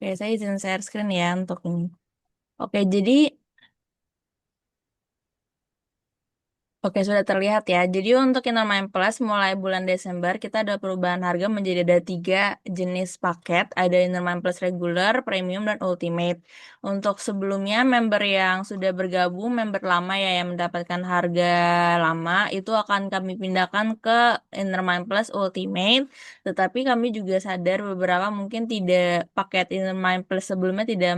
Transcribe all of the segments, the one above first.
Oke, saya izin share screen ya untuk ini. Oke, jadi Oke, sudah terlihat ya. Jadi untuk Inner Mind Plus mulai bulan Desember kita ada perubahan harga menjadi ada tiga jenis paket. Ada Inner Mind Plus regular, premium, dan ultimate. Untuk sebelumnya member yang sudah bergabung, member lama ya yang mendapatkan harga lama itu akan kami pindahkan ke Inner Mind Plus Ultimate. Tetapi kami juga sadar beberapa mungkin tidak paket Inner Mind Plus sebelumnya tidak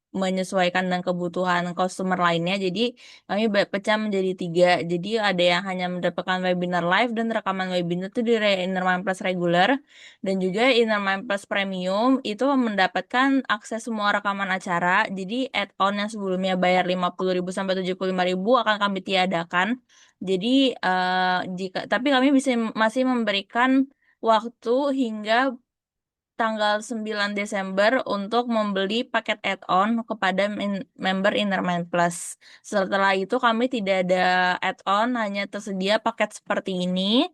menyesuaikan dengan kebutuhan customer lainnya. Jadi kami pecah menjadi tiga. Jadi ada yang hanya mendapatkan webinar live dan rekaman webinar itu di Inner Mind Plus regular. Dan juga Inner Mind Plus Premium itu mendapatkan akses semua rekaman acara. Jadi add-on yang sebelumnya bayar 50.000 sampai 75.000 akan kami tiadakan. Jadi tapi kami bisa masih memberikan waktu hingga tanggal 9 Desember untuk membeli paket add-on kepada member Inner Mind Plus. Setelah itu kami tidak ada add-on, hanya tersedia paket seperti ini.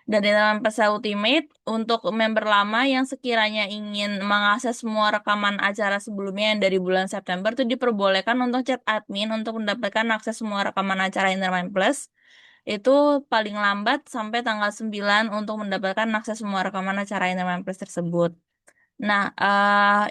Dan Inner Mind Plus Ultimate untuk member lama yang sekiranya ingin mengakses semua rekaman acara sebelumnya yang dari bulan September itu diperbolehkan untuk chat admin untuk mendapatkan akses semua rekaman acara Inner Mind Plus. Itu paling lambat sampai tanggal 9 untuk mendapatkan akses semua rekaman acara Inner Mind Plus tersebut. Nah,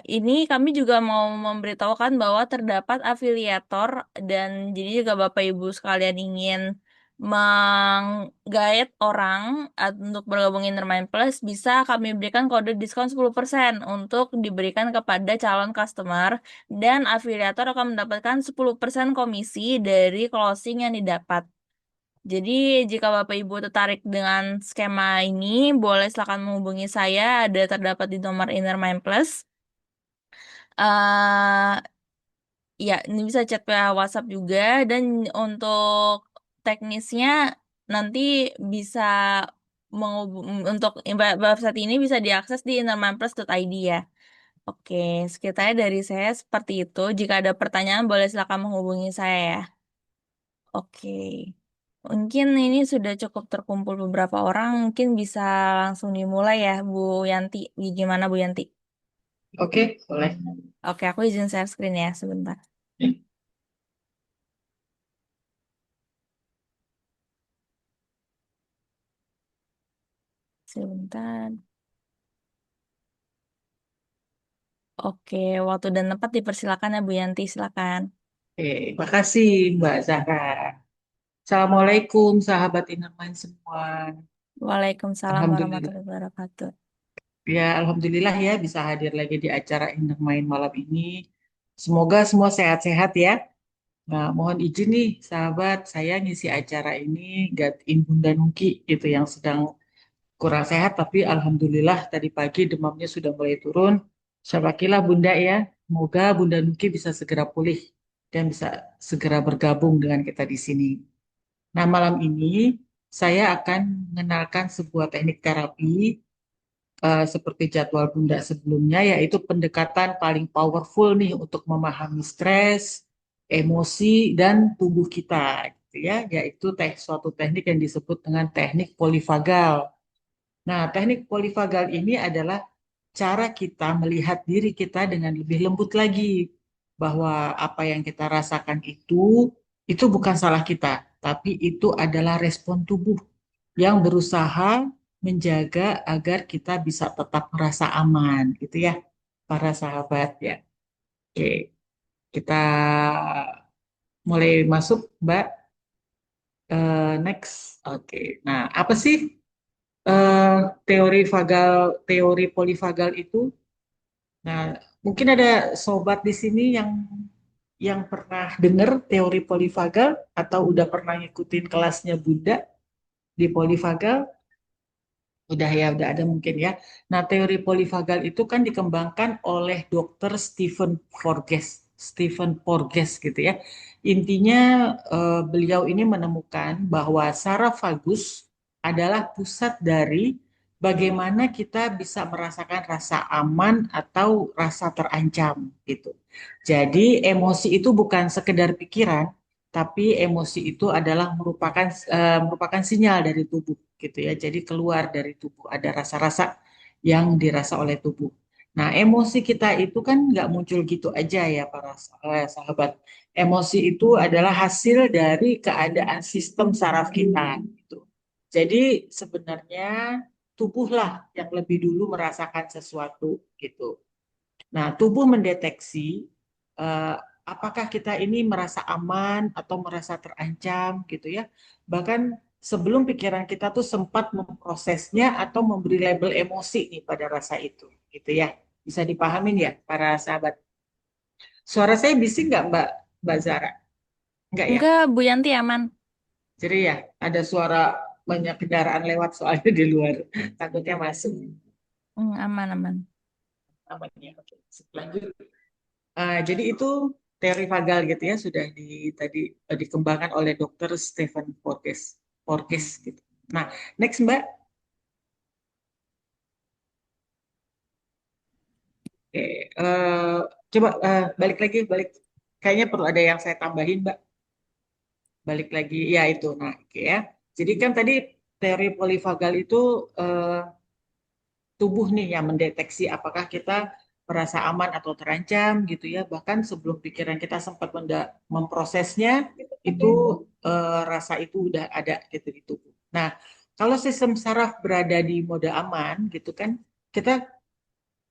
ini kami juga mau memberitahukan bahwa terdapat afiliator dan jadi juga Bapak Ibu sekalian ingin menggait orang untuk bergabung Intermind Plus, bisa kami berikan kode diskon 10% untuk diberikan kepada calon customer dan afiliator akan mendapatkan 10% komisi dari closing yang didapat. Jadi, jika Bapak Ibu tertarik dengan skema ini, boleh silakan menghubungi saya. Ada terdapat di nomor Inner Mind Plus. eh Ya, ini bisa chat via WhatsApp juga. Dan untuk teknisnya nanti bisa untuk website ini bisa diakses di innermindplus.id ya. Oke, sekitarnya dari saya seperti itu. Jika ada pertanyaan, boleh silakan menghubungi saya ya. Oke. Mungkin ini sudah cukup terkumpul beberapa orang, mungkin bisa langsung dimulai ya, Bu Yanti. Gimana Bu Yanti? Oke, boleh. Oke, aku izin share screen ya sebentar. Sebentar. Oke, waktu dan tempat dipersilakan ya Bu Yanti, silakan. Oke, makasih Mbak Zahra. Assalamualaikum sahabat Innermind semua. Waalaikumsalam Alhamdulillah. warahmatullahi wabarakatuh. Ya, alhamdulillah ya bisa hadir lagi di acara Innermind malam ini. Semoga semua sehat-sehat ya. Nah, mohon izin nih sahabat, saya ngisi acara ini gantiin Bunda Nuki gitu yang sedang kurang sehat, tapi alhamdulillah tadi pagi demamnya sudah mulai turun. Syabakilah Bunda ya. Semoga Bunda Nuki bisa segera pulih dan bisa segera bergabung dengan kita di sini. Nah, malam ini saya akan mengenalkan sebuah teknik terapi seperti jadwal Bunda sebelumnya, yaitu pendekatan paling powerful nih untuk memahami stres, emosi, dan tubuh kita, gitu ya, yaitu suatu teknik yang disebut dengan teknik polifagal. Nah, teknik polifagal ini adalah cara kita melihat diri kita dengan lebih lembut lagi, bahwa apa yang kita rasakan itu bukan salah kita, tapi itu adalah respon tubuh yang berusaha menjaga agar kita bisa tetap merasa aman, gitu ya, para sahabat ya. Oke, kita mulai masuk, Mbak. Next. Oke. Nah, apa sih eh, teori polifagal itu? Nah, mungkin ada sobat di sini yang pernah dengar teori polifagal atau udah pernah ngikutin kelasnya Bunda di polifagal. Udah ya, udah ada mungkin ya. Nah, teori polifagal itu kan dikembangkan oleh Dr. Stephen Porges gitu ya. Intinya beliau ini menemukan bahwa saraf vagus adalah pusat dari bagaimana kita bisa merasakan rasa aman atau rasa terancam gitu. Jadi emosi itu bukan sekedar pikiran, tapi emosi itu adalah merupakan sinyal dari tubuh gitu ya. Jadi keluar dari tubuh ada rasa-rasa yang dirasa oleh tubuh. Nah, emosi kita itu kan nggak muncul gitu aja ya para sahabat. Emosi itu adalah hasil dari keadaan sistem saraf kita. Gitu. Jadi sebenarnya tubuhlah yang lebih dulu merasakan sesuatu gitu. Nah, tubuh mendeteksi eh, apakah kita ini merasa aman atau merasa terancam gitu ya. Bahkan sebelum pikiran kita tuh sempat memprosesnya atau memberi label emosi nih pada rasa itu gitu ya. Bisa dipahamin ya para sahabat. Suara saya bising nggak Mbak Zara? Enggak ya? Enggak, Bu Yanti aman. Jadi ya, ada suara banyak kendaraan lewat soalnya di luar. Takutnya masuk Aman, aman. namanya. Oke, lanjut. Jadi itu teori vagal gitu ya sudah tadi dikembangkan oleh Dr. Stephen Porges. Porges gitu. Nah, next Mbak. Oke, coba balik. Kayaknya perlu ada yang saya tambahin Mbak. Balik lagi ya itu. Nah, oke ya. Jadi kan tadi teori polivagal itu eh, tubuh nih yang mendeteksi apakah kita merasa aman atau terancam gitu ya. Bahkan sebelum pikiran kita sempat memprosesnya, itu rasa itu udah ada gitu di tubuh. Nah, kalau sistem saraf berada di mode aman gitu kan, kita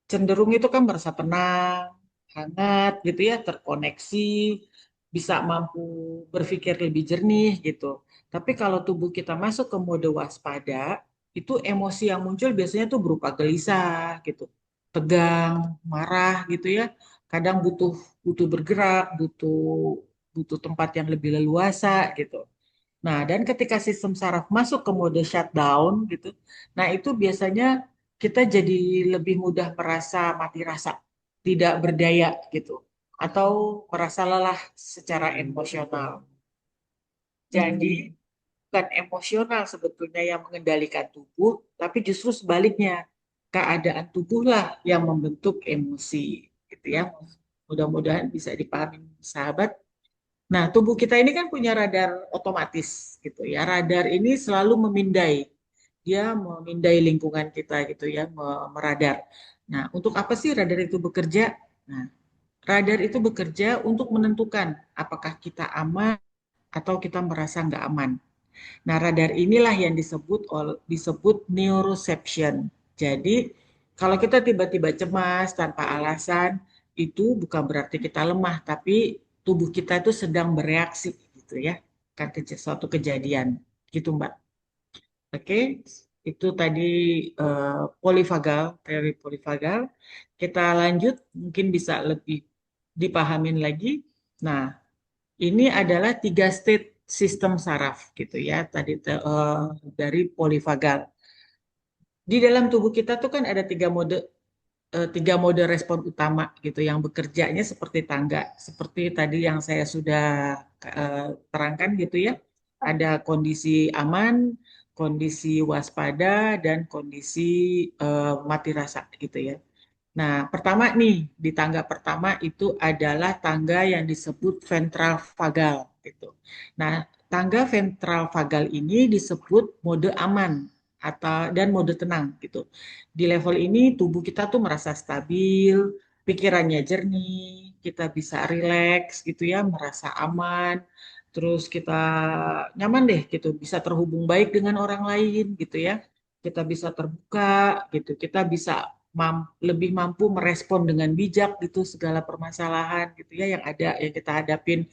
cenderung itu kan merasa tenang, hangat gitu ya, terkoneksi, bisa mampu berpikir lebih jernih gitu. Tapi kalau tubuh kita masuk ke mode waspada, itu emosi yang muncul biasanya tuh berupa gelisah gitu, tegang, marah gitu ya. Kadang butuh butuh bergerak, butuh butuh tempat yang lebih leluasa gitu. Nah, dan ketika sistem saraf masuk ke mode shutdown gitu, nah itu biasanya kita jadi lebih mudah merasa mati rasa, tidak berdaya gitu, atau merasa lelah secara emosional. Jadi bukan emosional sebetulnya yang mengendalikan tubuh, tapi justru sebaliknya, keadaan tubuhlah yang membentuk emosi, gitu ya. Mudah-mudahan bisa dipahami sahabat. Nah, tubuh kita ini kan punya radar otomatis gitu ya. Radar ini selalu memindai. Dia memindai lingkungan kita gitu ya, meradar. Nah, untuk apa sih radar itu bekerja? Nah, radar itu bekerja untuk menentukan apakah kita aman atau kita merasa nggak aman. Nah, radar inilah yang disebut neuroception. Jadi, kalau kita tiba-tiba cemas tanpa alasan, itu bukan berarti kita lemah, tapi tubuh kita itu sedang bereaksi gitu ya, kan suatu kejadian. Gitu, Mbak. Oke, itu tadi polivagal, teori polivagal. Kita lanjut, mungkin bisa lebih dipahamin lagi. Nah, ini adalah tiga state sistem saraf gitu ya tadi dari polivagal. Di dalam tubuh kita tuh kan ada tiga mode respon utama gitu yang bekerjanya seperti tangga. Seperti tadi yang saya sudah terangkan gitu ya. Ada kondisi aman, kondisi waspada dan kondisi mati rasa gitu ya. Nah, pertama nih, di tangga pertama itu adalah tangga yang disebut ventral vagal gitu. Nah, tangga ventral vagal ini disebut mode aman atau dan mode tenang gitu. Di level ini tubuh kita tuh merasa stabil, pikirannya jernih, kita bisa rileks gitu ya, merasa aman, terus kita nyaman deh gitu, bisa terhubung baik dengan orang lain gitu ya. Kita bisa terbuka gitu, kita bisa lebih mampu merespon dengan bijak gitu segala permasalahan gitu ya yang ada yang kita hadapin.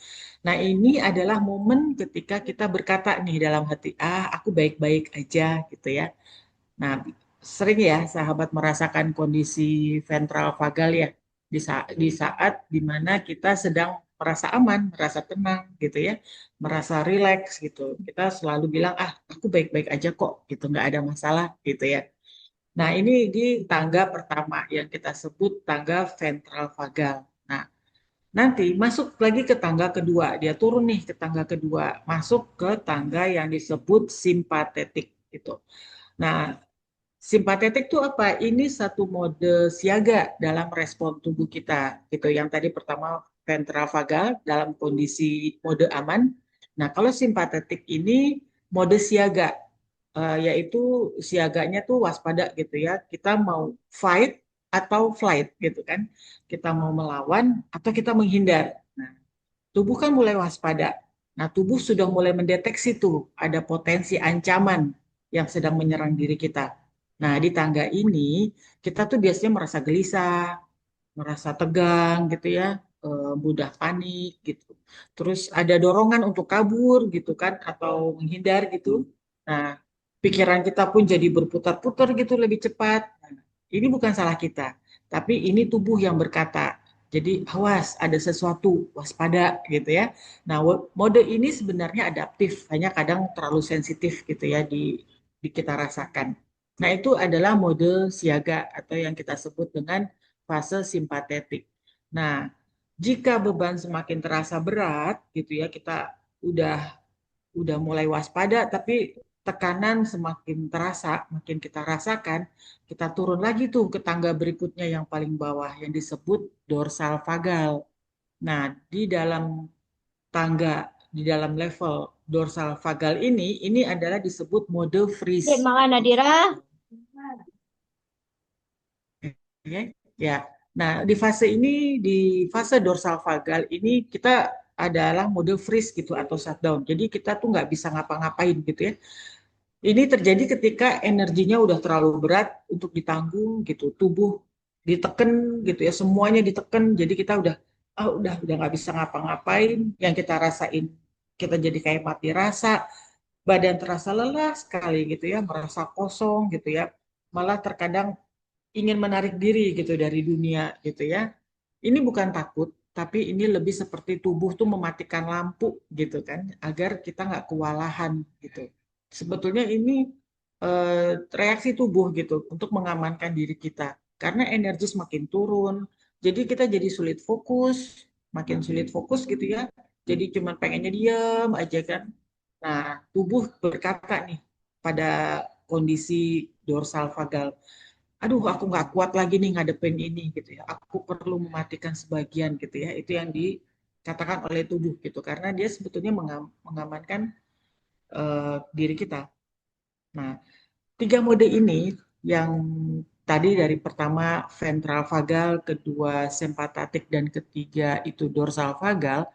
Nah, ini adalah momen ketika kita berkata nih dalam hati, ah aku baik-baik aja gitu ya. Nah, sering ya sahabat merasakan kondisi ventral vagal ya di saat dimana kita sedang merasa aman, merasa tenang gitu ya, merasa rileks gitu. Kita selalu bilang, ah aku baik-baik aja kok gitu, nggak ada masalah gitu ya. Nah, ini di tangga pertama yang kita sebut tangga ventral vagal. Nah, nanti masuk lagi ke tangga kedua, dia turun nih ke tangga kedua, masuk ke tangga yang disebut simpatetik gitu. Nah, simpatetik itu apa? Ini satu mode siaga dalam respon tubuh kita gitu. Yang tadi pertama ventral vagal dalam kondisi mode aman. Nah, kalau simpatetik ini mode siaga, yaitu siaganya tuh waspada gitu ya. Kita mau fight atau flight gitu kan. Kita mau melawan atau kita menghindar. Nah, tubuh kan mulai waspada. Nah, tubuh sudah mulai mendeteksi tuh ada potensi ancaman yang sedang menyerang diri kita. Nah, di tangga ini kita tuh biasanya merasa gelisah, merasa tegang gitu ya, mudah panik gitu. Terus ada dorongan untuk kabur gitu kan atau menghindar gitu. Nah, pikiran kita pun jadi berputar-putar gitu lebih cepat. Nah, ini bukan salah kita, tapi ini tubuh yang berkata. Jadi awas, ada sesuatu, waspada gitu ya. Nah, mode ini sebenarnya adaptif, hanya kadang terlalu sensitif gitu ya di kita rasakan. Nah, itu adalah mode siaga atau yang kita sebut dengan fase simpatetik. Nah, jika beban semakin terasa berat gitu ya, kita udah udah mulai waspada tapi tekanan semakin terasa, makin kita rasakan, kita turun lagi tuh ke tangga berikutnya yang paling bawah yang disebut dorsal vagal. Nah, di dalam tangga di dalam level dorsal vagal ini adalah disebut mode Dek, freeze. makan Nadira. Ya, ya. Nah, di fase dorsal vagal ini kita adalah mode freeze gitu atau shutdown. Jadi kita tuh nggak bisa ngapa-ngapain gitu ya. Ini terjadi ketika energinya udah terlalu berat untuk ditanggung gitu, tubuh diteken gitu ya, semuanya diteken. Jadi kita udah nggak bisa ngapa-ngapain. Yang kita rasain kita jadi kayak mati rasa, badan terasa lelah sekali gitu ya, merasa kosong gitu ya. Malah terkadang ingin menarik diri gitu dari dunia gitu ya. Ini bukan takut, tapi ini lebih seperti tubuh tuh mematikan lampu gitu kan, agar kita nggak kewalahan gitu. Sebetulnya ini reaksi tubuh gitu untuk mengamankan diri kita. Karena energi semakin turun, jadi kita jadi sulit fokus, makin sulit fokus gitu ya. Jadi cuma pengennya diam aja kan. Nah, tubuh berkata nih pada kondisi dorsal vagal, aduh aku nggak kuat lagi nih ngadepin ini gitu ya, aku perlu mematikan sebagian gitu ya, itu yang dikatakan oleh tubuh gitu karena dia sebetulnya mengamankan diri kita. Nah, tiga mode ini yang tadi dari pertama ventral vagal, kedua sympathetic dan ketiga itu dorsal vagal,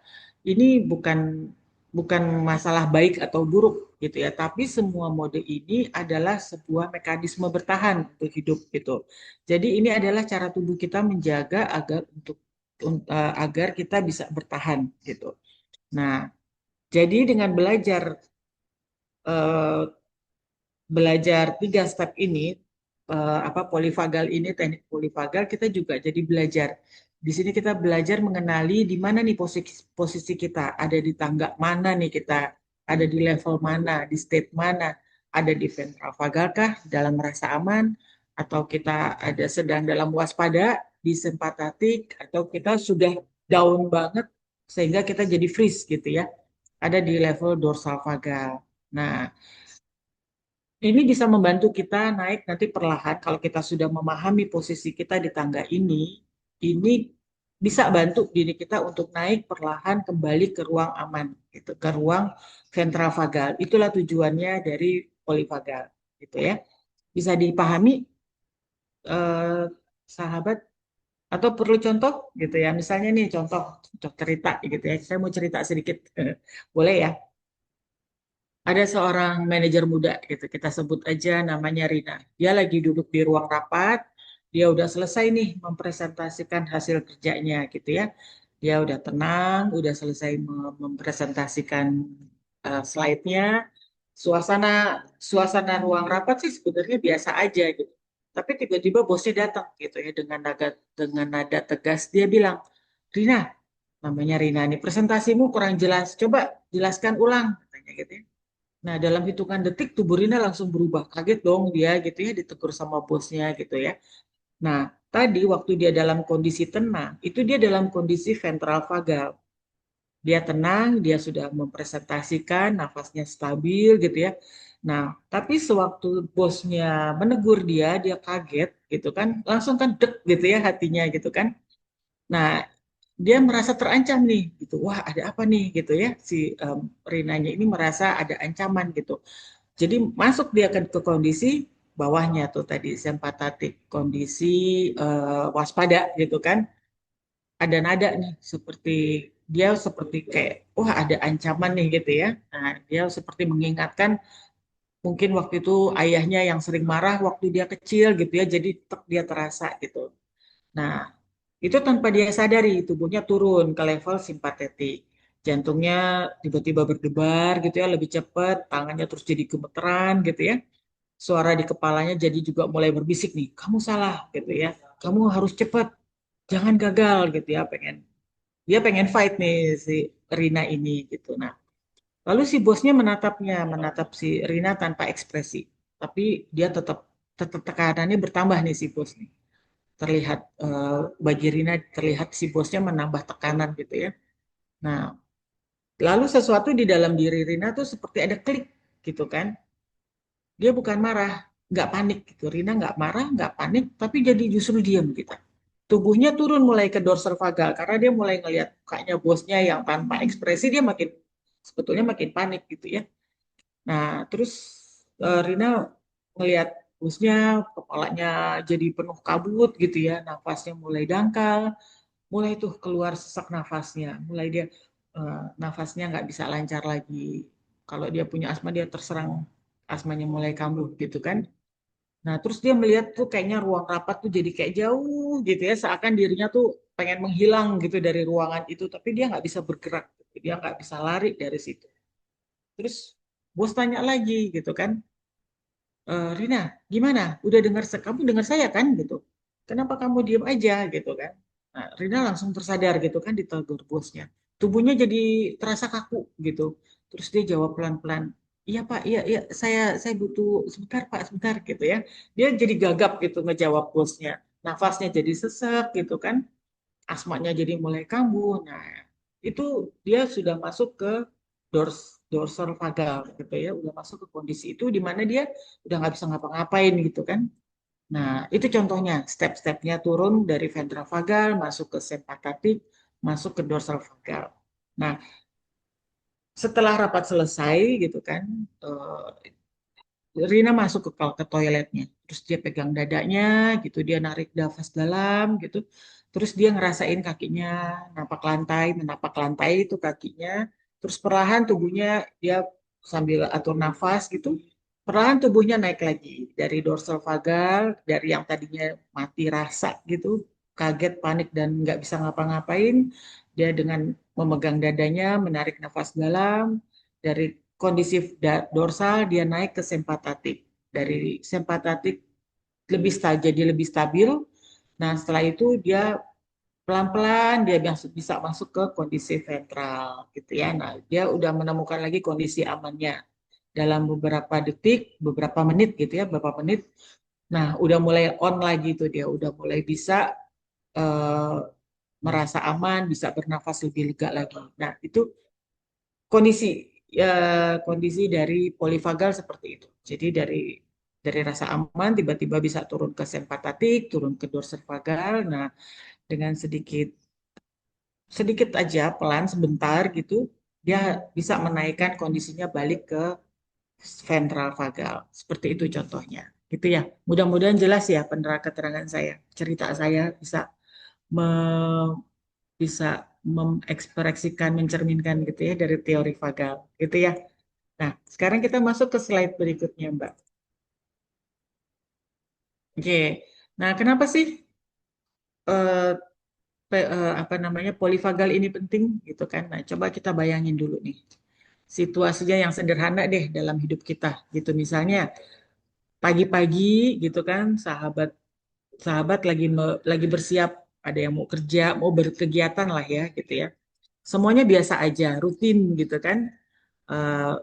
ini bukan masalah baik atau buruk gitu ya, tapi semua mode ini adalah sebuah mekanisme bertahan untuk hidup gitu. Jadi ini adalah cara tubuh kita menjaga agar kita bisa bertahan gitu. Nah, jadi dengan eh, belajar tiga step ini, apa polifagal ini, teknik polifagal, kita juga jadi belajar. Di sini kita belajar mengenali di mana nih posisi kita, ada di tangga mana nih kita, ada di level mana, di state mana, ada di ventral vagal kah, dalam merasa aman, atau kita ada sedang dalam waspada, di simpatetik, atau kita sudah down banget sehingga kita jadi freeze gitu ya, ada di level dorsal vagal. Nah, ini bisa membantu kita naik nanti perlahan kalau kita sudah memahami posisi kita di tangga ini bisa bantu diri kita untuk naik perlahan kembali ke ruang aman, gitu, ke ruang ventral vagal. Itulah tujuannya dari polivagal, gitu ya. Bisa dipahami, eh, sahabat, atau perlu contoh, gitu ya. Misalnya nih contoh cerita, gitu ya. Saya mau cerita sedikit, boleh ya? Ada seorang manajer muda gitu, kita sebut aja namanya Rina. Dia lagi duduk di ruang rapat, dia udah selesai nih mempresentasikan hasil kerjanya gitu ya. Dia udah tenang, udah selesai mempresentasikan slide-nya. Suasana suasana ruang rapat sih sebenarnya biasa aja gitu. Tapi tiba-tiba bosnya datang gitu ya dengan nada tegas dia bilang, "Rina, namanya Rina nih, presentasimu kurang jelas. Coba jelaskan ulang," katanya gitu ya. Nah, dalam hitungan detik tubuh Rina langsung berubah. Kaget dong dia gitu ya, ditegur sama bosnya gitu ya. Nah, tadi waktu dia dalam kondisi tenang, itu dia dalam kondisi ventral vagal. Dia tenang, dia sudah mempresentasikan, nafasnya stabil gitu ya. Nah, tapi sewaktu bosnya menegur dia kaget gitu kan, langsung kan dek gitu ya hatinya gitu kan. Nah, dia merasa terancam nih gitu. Wah, ada apa nih gitu ya. Si Rinanya ini merasa ada ancaman gitu. Jadi masuk dia ke kondisi bawahnya tuh tadi simpatetik kondisi waspada gitu kan. Ada nada nih seperti dia seperti kayak wah ada ancaman nih gitu ya. Nah, dia seperti mengingatkan mungkin waktu itu ayahnya yang sering marah waktu dia kecil gitu ya. Jadi dia terasa gitu. Nah, itu tanpa dia sadari tubuhnya turun ke level simpatetik. Jantungnya tiba-tiba berdebar gitu ya, lebih cepat, tangannya terus jadi gemeteran gitu ya. Suara di kepalanya jadi juga mulai berbisik nih, kamu salah gitu ya. Kamu harus cepat, jangan gagal gitu ya, dia pengen fight nih si Rina ini gitu. Nah, lalu si bosnya menatap si Rina tanpa ekspresi. Tapi dia tetap tetap tekanannya bertambah nih si bos nih. Terlihat bagi Rina terlihat si bosnya menambah tekanan gitu ya. Nah, lalu sesuatu di dalam diri Rina tuh seperti ada klik gitu kan. Dia bukan marah, nggak panik gitu. Rina nggak marah, nggak panik, tapi jadi justru diam gitu. Tubuhnya turun mulai ke dorsal vagal karena dia mulai ngelihat mukanya bosnya yang tanpa ekspresi dia makin sebetulnya makin panik gitu ya. Nah, terus Rina ngelihat bosnya kepalanya jadi penuh kabut gitu ya, nafasnya mulai dangkal, mulai tuh keluar sesak nafasnya, mulai dia nafasnya nggak bisa lancar lagi. Kalau dia punya asma dia terserang asmanya mulai kambuh gitu kan. Nah, terus dia melihat tuh kayaknya ruang rapat tuh jadi kayak jauh gitu ya, seakan dirinya tuh pengen menghilang gitu dari ruangan itu, tapi dia nggak bisa bergerak, dia nggak bisa lari dari situ. Terus bos tanya lagi gitu kan, Rina, gimana? Udah dengar, kamu dengar saya kan gitu? Kenapa kamu diem aja gitu kan? Nah, Rina langsung tersadar gitu kan ditegur bosnya. Tubuhnya jadi terasa kaku gitu. Terus dia jawab pelan-pelan, iya Pak, iya, iya, saya butuh sebentar Pak, sebentar gitu ya. Dia jadi gagap gitu ngejawab bosnya. Nafasnya jadi sesek gitu kan. Asmanya jadi mulai kambuh. Nah, itu dia sudah masuk ke dorsal vagal gitu ya, udah masuk ke kondisi itu di mana dia udah nggak bisa ngapa-ngapain gitu kan. Nah, itu contohnya step-stepnya turun dari ventral vagal masuk ke simpatetik, masuk ke dorsal vagal. Nah, setelah rapat selesai gitu kan, Rina masuk ke toiletnya, terus dia pegang dadanya gitu, dia narik nafas dalam gitu, terus dia ngerasain kakinya menapak lantai itu kakinya, terus perlahan tubuhnya dia sambil atur nafas gitu, perlahan tubuhnya naik lagi dari dorsal vagal, dari yang tadinya mati rasa gitu, kaget, panik dan nggak bisa ngapa-ngapain, dia dengan memegang dadanya, menarik nafas dalam, dari kondisi dorsal dia naik ke simpatetik. Dari simpatetik jadi lebih stabil. Nah, setelah itu dia pelan-pelan dia bisa masuk ke kondisi ventral gitu ya. Nah, dia udah menemukan lagi kondisi amannya dalam beberapa detik, beberapa menit gitu ya, beberapa menit. Nah, udah mulai on lagi tuh dia, udah mulai bisa uh, merasa aman, bisa bernafas lebih lega lagi. Nah, itu kondisi ya, kondisi dari polivagal seperti itu. Jadi dari rasa aman tiba-tiba bisa turun ke simpatetik, turun ke dorsal vagal. Nah, dengan sedikit sedikit aja pelan sebentar gitu, dia bisa menaikkan kondisinya balik ke ventral vagal. Seperti itu contohnya. Gitu ya. Mudah-mudahan jelas ya penerang keterangan saya. Cerita saya me- bisa mengekspresikan, mencerminkan gitu ya dari teori vagal. Gitu ya. Nah, sekarang kita masuk ke slide berikutnya, Mbak. Oke. Nah, kenapa sih eh, apa namanya polivagal ini penting gitu kan? Nah, coba kita bayangin dulu nih. Situasinya yang sederhana deh dalam hidup kita gitu. Misalnya pagi-pagi gitu kan, sahabat sahabat lagi bersiap, ada yang mau kerja, mau berkegiatan lah ya gitu ya. Semuanya biasa aja, rutin gitu kan. eh,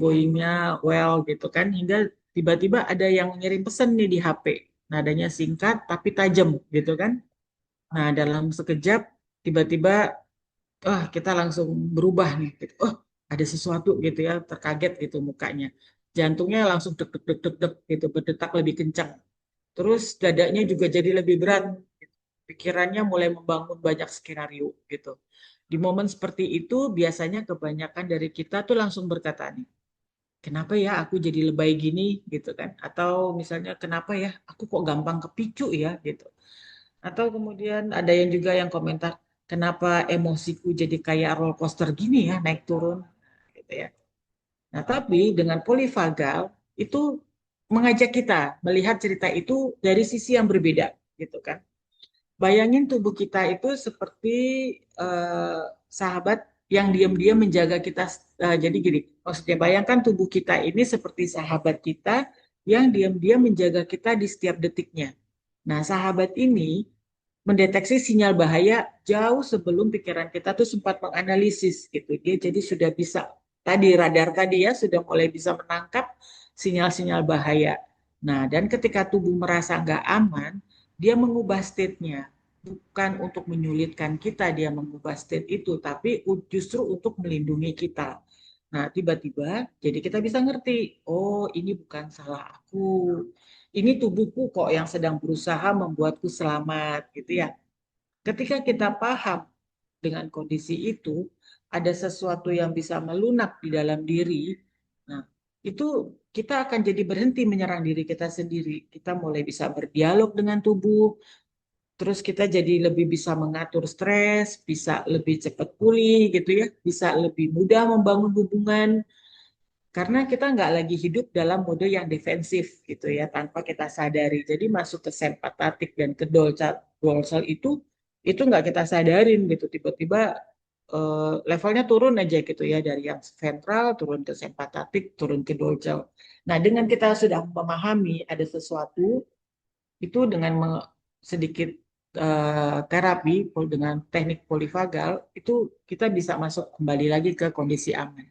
Goingnya well gitu kan hingga tiba-tiba ada yang ngirim pesan nih di HP, nadanya singkat tapi tajam gitu kan. Nah, dalam sekejap tiba-tiba kita langsung berubah nih gitu. Oh, ada sesuatu gitu ya, terkaget gitu mukanya, jantungnya langsung deg deg deg deg deg gitu, berdetak lebih kencang, terus dadanya juga jadi lebih berat, pikirannya mulai membangun banyak skenario gitu. Di momen seperti itu biasanya kebanyakan dari kita tuh langsung berkata nih, kenapa ya aku jadi lebay gini gitu kan? Atau misalnya kenapa ya aku kok gampang kepicu ya gitu. Atau kemudian ada yang juga yang komentar, kenapa emosiku jadi kayak roller coaster gini ya, naik turun gitu ya. Nah, tapi dengan polifagal itu mengajak kita melihat cerita itu dari sisi yang berbeda gitu kan. Bayangin tubuh kita itu seperti eh, sahabat yang diam-diam menjaga kita. Jadi gini, maksudnya bayangkan tubuh kita ini seperti sahabat kita yang diam-diam menjaga kita di setiap detiknya. Nah, sahabat ini mendeteksi sinyal bahaya jauh sebelum pikiran kita tuh sempat menganalisis gitu. Dia jadi sudah bisa tadi radar tadi ya sudah mulai bisa menangkap sinyal-sinyal bahaya. Nah, dan ketika tubuh merasa nggak aman, dia mengubah state-nya. Bukan untuk menyulitkan kita dia mengubah state itu, tapi justru untuk melindungi kita. Nah, tiba-tiba jadi kita bisa ngerti, oh ini bukan salah aku, ini tubuhku kok yang sedang berusaha membuatku selamat gitu ya. Ketika kita paham dengan kondisi itu, ada sesuatu yang bisa melunak di dalam diri. Nah, itu kita akan jadi berhenti menyerang diri kita sendiri. Kita mulai bisa berdialog dengan tubuh, terus kita jadi lebih bisa mengatur stres, bisa lebih cepat pulih gitu ya, bisa lebih mudah membangun hubungan karena kita nggak lagi hidup dalam mode yang defensif gitu ya, tanpa kita sadari. Jadi masuk ke sempatatik dan ke dorsal itu nggak kita sadarin gitu. Tiba-tiba levelnya turun aja gitu ya, dari yang ventral turun ke sempatatik, turun ke dorsal. Nah, dengan kita sudah memahami ada sesuatu, itu dengan sedikit terapi dengan teknik polifagal, itu kita bisa masuk kembali lagi ke kondisi aman.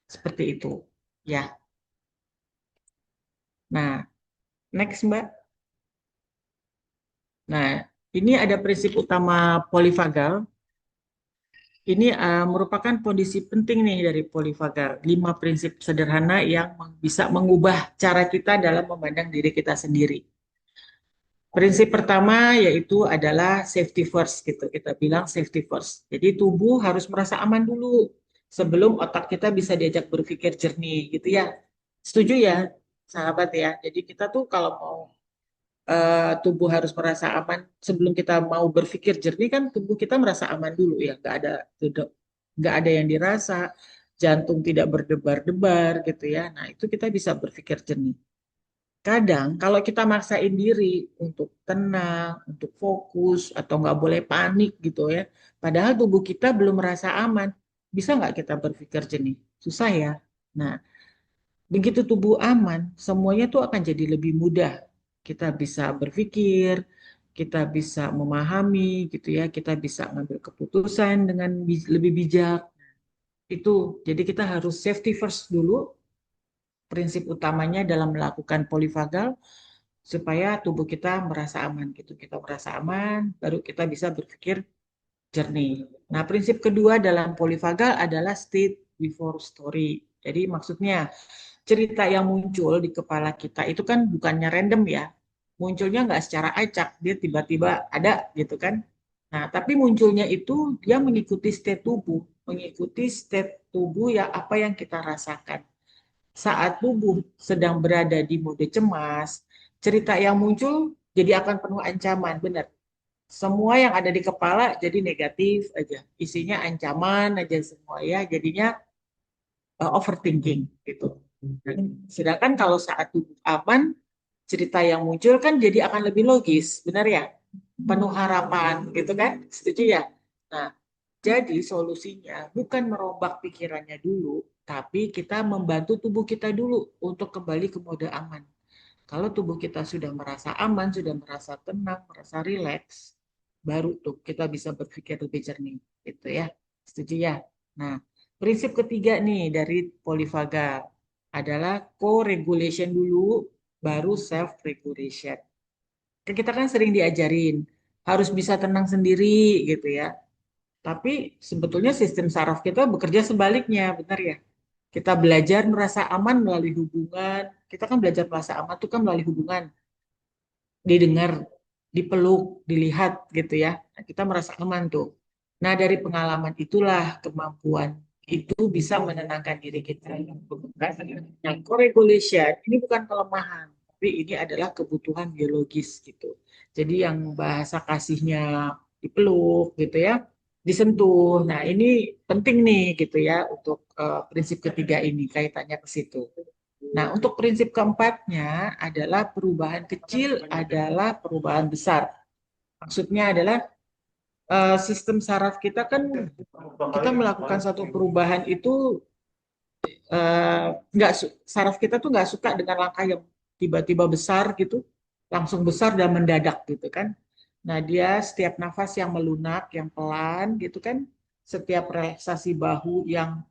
Seperti itu. Ya. Nah, next Mbak. Nah, ini ada prinsip utama polifagal. Ini merupakan kondisi penting nih dari polifagal. 5 prinsip sederhana yang bisa mengubah cara kita dalam memandang diri kita sendiri. Prinsip pertama yaitu adalah safety first gitu. Kita bilang safety first. Jadi tubuh harus merasa aman dulu sebelum otak kita bisa diajak berpikir jernih gitu ya. Setuju ya, sahabat ya. Jadi kita tuh kalau mau tubuh harus merasa aman sebelum kita mau berpikir jernih kan tubuh kita merasa aman dulu ya nggak ada yang dirasa, jantung tidak berdebar-debar gitu ya. Nah itu kita bisa berpikir jernih. Kadang kalau kita maksain diri untuk tenang, untuk fokus atau nggak boleh panik gitu ya, padahal tubuh kita belum merasa aman, bisa nggak kita berpikir jernih? Susah ya. Nah, begitu tubuh aman, semuanya tuh akan jadi lebih mudah. Kita bisa berpikir, kita bisa memahami gitu ya, kita bisa ngambil keputusan dengan lebih bijak. Itu, jadi kita harus safety first dulu, prinsip utamanya dalam melakukan polifagal supaya tubuh kita merasa aman gitu. Kita merasa aman, baru kita bisa berpikir jernih. Nah, prinsip kedua dalam polifagal adalah state before story. Jadi maksudnya cerita yang muncul di kepala kita itu kan bukannya random ya. Munculnya nggak secara acak, dia tiba-tiba ada gitu kan. Nah, tapi munculnya itu dia mengikuti state tubuh, mengikuti state tubuh ya apa yang kita rasakan. Saat tubuh sedang berada di mode cemas, cerita yang muncul jadi akan penuh ancaman, benar. Semua yang ada di kepala jadi negatif aja, isinya ancaman aja semua ya, jadinya overthinking gitu. Sedangkan kalau saat tubuh aman, cerita yang muncul kan jadi akan lebih logis, benar ya? Penuh harapan, gitu kan? Setuju ya? Nah, jadi solusinya bukan merombak pikirannya dulu, tapi kita membantu tubuh kita dulu untuk kembali ke mode aman. Kalau tubuh kita sudah merasa aman, sudah merasa tenang, merasa rileks, baru tuh kita bisa berpikir lebih jernih, gitu ya. Setuju ya? Nah, prinsip ketiga nih dari polifagal adalah co-regulation dulu, baru self-regulation. Kita kan sering diajarin harus bisa tenang sendiri gitu ya. Tapi sebetulnya sistem saraf kita bekerja sebaliknya, benar ya? Kita belajar merasa aman melalui hubungan. Kita kan belajar merasa aman itu kan melalui hubungan, didengar, dipeluk, dilihat gitu ya. Nah, kita merasa aman tuh. Nah, dari pengalaman itulah kemampuan itu bisa menenangkan diri kita. Nah, co-regulation ini bukan kelemahan, tapi ini adalah kebutuhan biologis gitu. Jadi yang bahasa kasihnya dipeluk gitu ya, disentuh. Nah, ini penting nih gitu ya untuk prinsip ketiga ini kaitannya ke situ. Nah, untuk prinsip keempatnya adalah perubahan kecil adalah perubahan besar. Maksudnya adalah sistem saraf kita kan kita melakukan satu perubahan itu nggak saraf kita tuh nggak suka dengan langkah yang tiba-tiba besar gitu, langsung besar dan mendadak gitu kan. Nah dia setiap nafas yang melunak, yang pelan gitu kan, setiap relaksasi bahu yang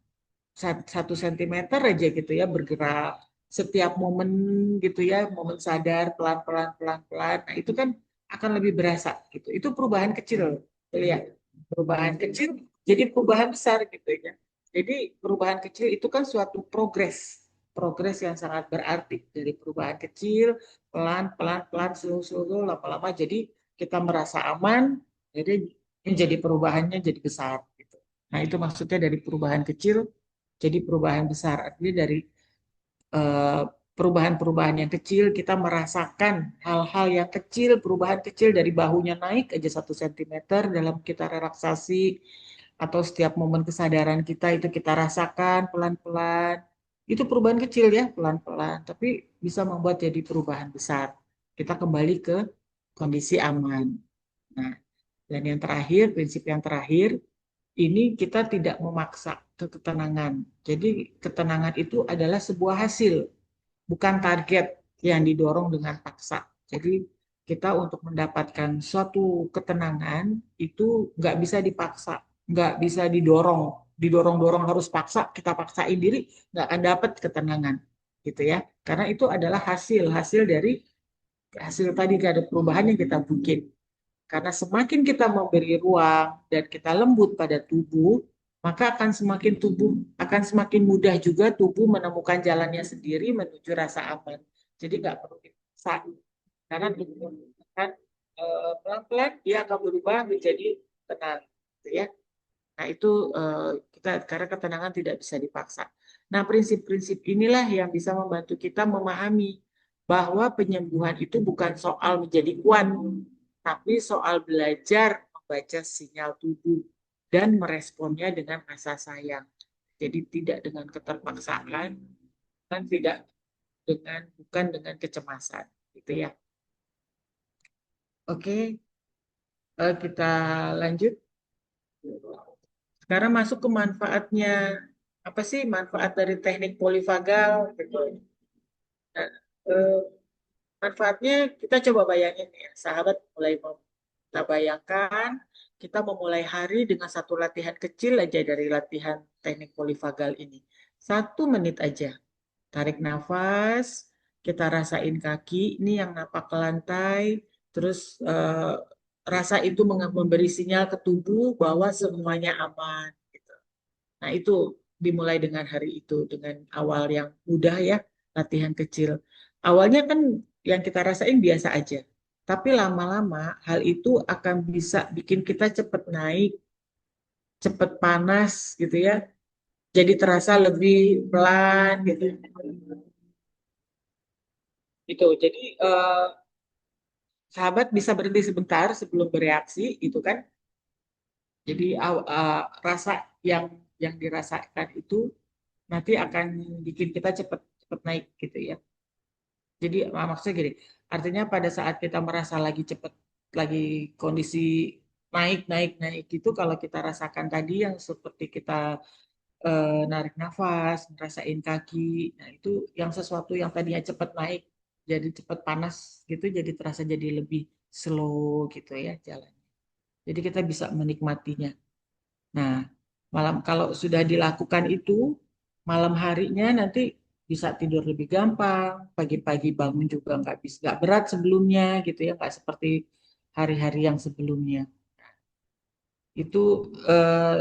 1 sentimeter aja gitu ya bergerak, setiap momen gitu ya, momen sadar pelan-pelan pelan-pelan, nah itu kan akan lebih berasa gitu. Itu perubahan kecil, lihat perubahan kecil jadi perubahan besar gitu ya. Jadi perubahan kecil itu kan suatu progres, progres yang sangat berarti dari perubahan kecil, pelan, pelan, pelan, slow, lama-lama jadi kita merasa aman, jadi menjadi perubahannya jadi besar gitu. Nah itu maksudnya dari perubahan kecil jadi perubahan besar. Artinya dari eh, perubahan-perubahan yang kecil kita merasakan hal-hal yang kecil, perubahan kecil dari bahunya naik aja 1 sentimeter dalam kita relaksasi atau setiap momen kesadaran kita itu kita rasakan pelan-pelan. Itu perubahan kecil ya, pelan-pelan, tapi bisa membuat jadi perubahan besar. Kita kembali ke kondisi aman. Nah, dan yang terakhir, prinsip yang terakhir, ini kita tidak memaksa ketenangan. Jadi ketenangan itu adalah sebuah hasil, bukan target yang didorong dengan paksa. Jadi kita untuk mendapatkan suatu ketenangan itu nggak bisa dipaksa, nggak bisa didorong, didorong-dorong harus paksa, kita paksain diri nggak akan dapat ketenangan, gitu ya. Karena itu adalah hasil dari hasil tadi ada perubahan yang kita bikin. Karena semakin kita memberi ruang dan kita lembut pada tubuh, maka akan semakin mudah juga tubuh menemukan jalannya sendiri menuju rasa aman. Jadi nggak perlu dipaksa. Karena tubuh akan pelan-pelan dia akan berubah menjadi tenang, gitu ya. Nah itu kita karena ketenangan tidak bisa dipaksa. Nah prinsip-prinsip inilah yang bisa membantu kita memahami bahwa penyembuhan itu bukan soal menjadi kuat, tapi soal belajar membaca sinyal tubuh dan meresponnya dengan rasa sayang. Jadi tidak dengan keterpaksaan dan tidak bukan dengan kecemasan, gitu ya. Oke, kita lanjut. Sekarang masuk ke manfaatnya. Apa sih manfaat dari teknik polifagal? Gitu. Nah, eh, manfaatnya kita coba bayangin ya, sahabat mulai kita bayangkan kita memulai hari dengan satu latihan kecil aja dari latihan teknik polifagal ini. 1 menit aja. Tarik nafas, kita rasain kaki, ini yang napak ke lantai, terus rasa itu memberi sinyal ke tubuh bahwa semuanya aman. Gitu. Nah, itu dimulai dengan hari itu, dengan awal yang mudah ya, latihan kecil. Awalnya kan yang kita rasain biasa aja. Tapi lama-lama hal itu akan bisa bikin kita cepat naik, cepat panas gitu ya. Jadi terasa lebih pelan gitu. Itu. Jadi sahabat bisa berhenti sebentar sebelum bereaksi gitu kan. Jadi rasa yang dirasakan itu nanti akan bikin kita cepat cepat naik gitu ya. Jadi maksudnya gini, artinya pada saat kita merasa lagi cepet, lagi kondisi naik, naik, naik gitu, kalau kita rasakan tadi yang seperti kita narik nafas, ngerasain kaki, nah itu yang sesuatu yang tadinya cepet naik, jadi cepet panas gitu, jadi terasa jadi lebih slow gitu ya jalan. Jadi kita bisa menikmatinya. Nah, malam kalau sudah dilakukan itu, malam harinya nanti bisa tidur lebih gampang, pagi-pagi bangun juga nggak berat sebelumnya gitu ya, nggak seperti hari-hari yang sebelumnya. Itu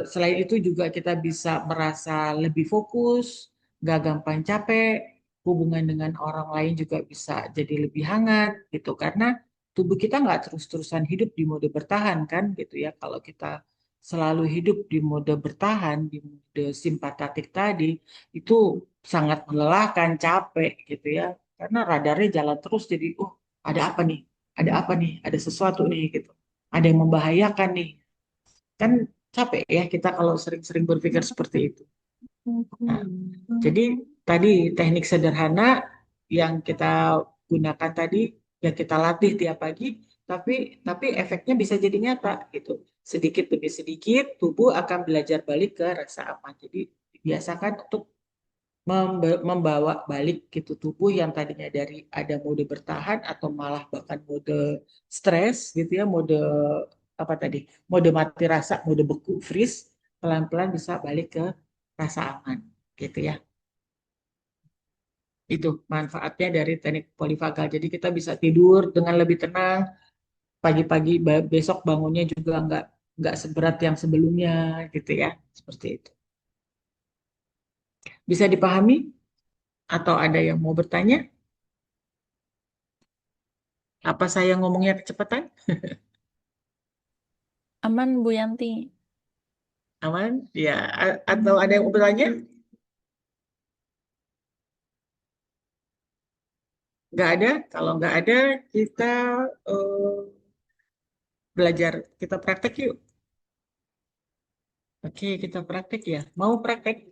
selain itu juga kita bisa merasa lebih fokus, nggak gampang capek, hubungan dengan orang lain juga bisa jadi lebih hangat gitu karena tubuh kita nggak terus-terusan hidup di mode bertahan kan gitu ya kalau kita selalu hidup di mode bertahan, di mode simpatetik tadi, itu sangat melelahkan, capek gitu ya. Karena radarnya jalan terus, jadi, ada apa nih? Ada apa nih? Ada sesuatu nih gitu. Ada yang membahayakan nih. Kan capek ya kita kalau sering-sering berpikir seperti itu. Nah, jadi tadi teknik sederhana yang kita gunakan tadi, yang kita latih tiap pagi, tapi efeknya bisa jadi nyata gitu. Sedikit demi sedikit tubuh akan belajar balik ke rasa aman. Jadi biasakan untuk membawa balik gitu tubuh yang tadinya dari ada mode bertahan atau malah bahkan mode stres gitu ya, mode apa tadi? Mode mati rasa, mode beku, freeze, pelan-pelan bisa balik ke rasa aman gitu ya. Itu manfaatnya dari teknik polivagal. Jadi kita bisa tidur dengan lebih tenang, pagi-pagi besok bangunnya juga nggak seberat yang sebelumnya gitu ya. Seperti itu. Bisa dipahami atau ada yang mau bertanya? Apa saya ngomongnya kecepatan? Aman, Bu Yanti. Aman? Ya, atau ada yang mau bertanya? Nggak ada. Kalau nggak ada, kita eh, belajar, kita praktek yuk. Oke, kita praktek ya. Mau praktek?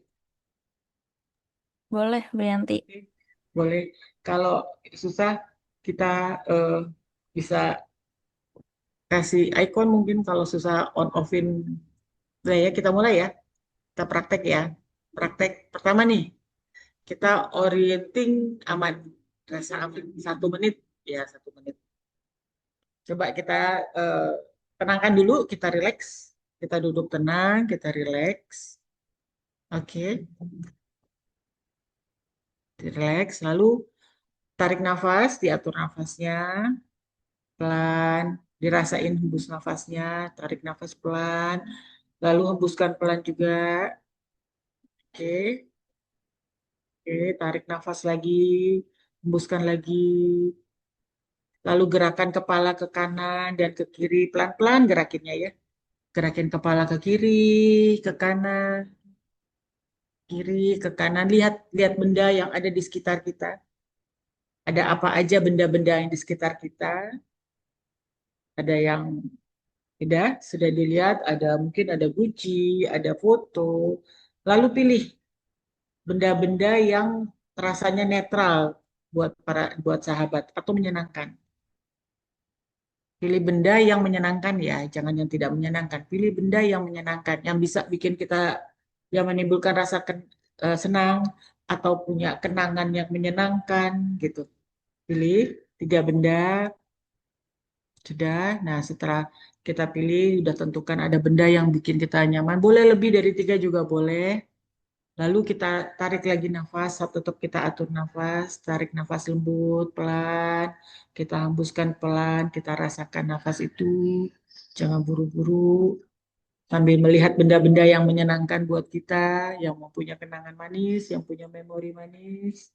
Boleh, Bu Yanti. Oke, boleh. Kalau susah, kita eh, bisa kasih icon mungkin kalau susah on offin. Nah ya, kita mulai ya. Kita praktek ya. Praktek pertama nih, kita orienting aman. Rasa aman 1 menit. Ya, 1 menit. Coba kita eh, tenangkan dulu, kita relax. Kita duduk tenang, kita relax. Oke, relax. Lalu tarik nafas, diatur nafasnya. Pelan, dirasain hembus nafasnya, tarik nafas pelan, lalu hembuskan pelan juga. Oke, oke, tarik nafas lagi, hembuskan lagi, lalu gerakan kepala ke kanan dan ke kiri, pelan-pelan gerakinnya ya. Gerakin kepala ke kiri, ke kanan, kiri, ke kanan. Lihat lihat benda yang ada di sekitar kita. Ada apa aja benda-benda yang di sekitar kita. Ada yang sudah dilihat, ada mungkin ada guci, ada foto. Lalu pilih benda-benda yang rasanya netral buat sahabat atau menyenangkan. Pilih benda yang menyenangkan ya, jangan yang tidak menyenangkan. Pilih benda yang menyenangkan, yang bisa bikin kita yang menimbulkan rasa senang atau punya kenangan yang menyenangkan gitu. Pilih 3 benda, sudah. Nah, setelah kita pilih, sudah tentukan ada benda yang bikin kita nyaman. Boleh lebih dari 3 juga boleh. Lalu kita tarik lagi nafas, tetap kita atur nafas, tarik nafas lembut, pelan, kita hembuskan pelan, kita rasakan nafas itu, jangan buru-buru, sambil melihat benda-benda yang menyenangkan buat kita, yang mempunyai kenangan manis, yang punya memori manis.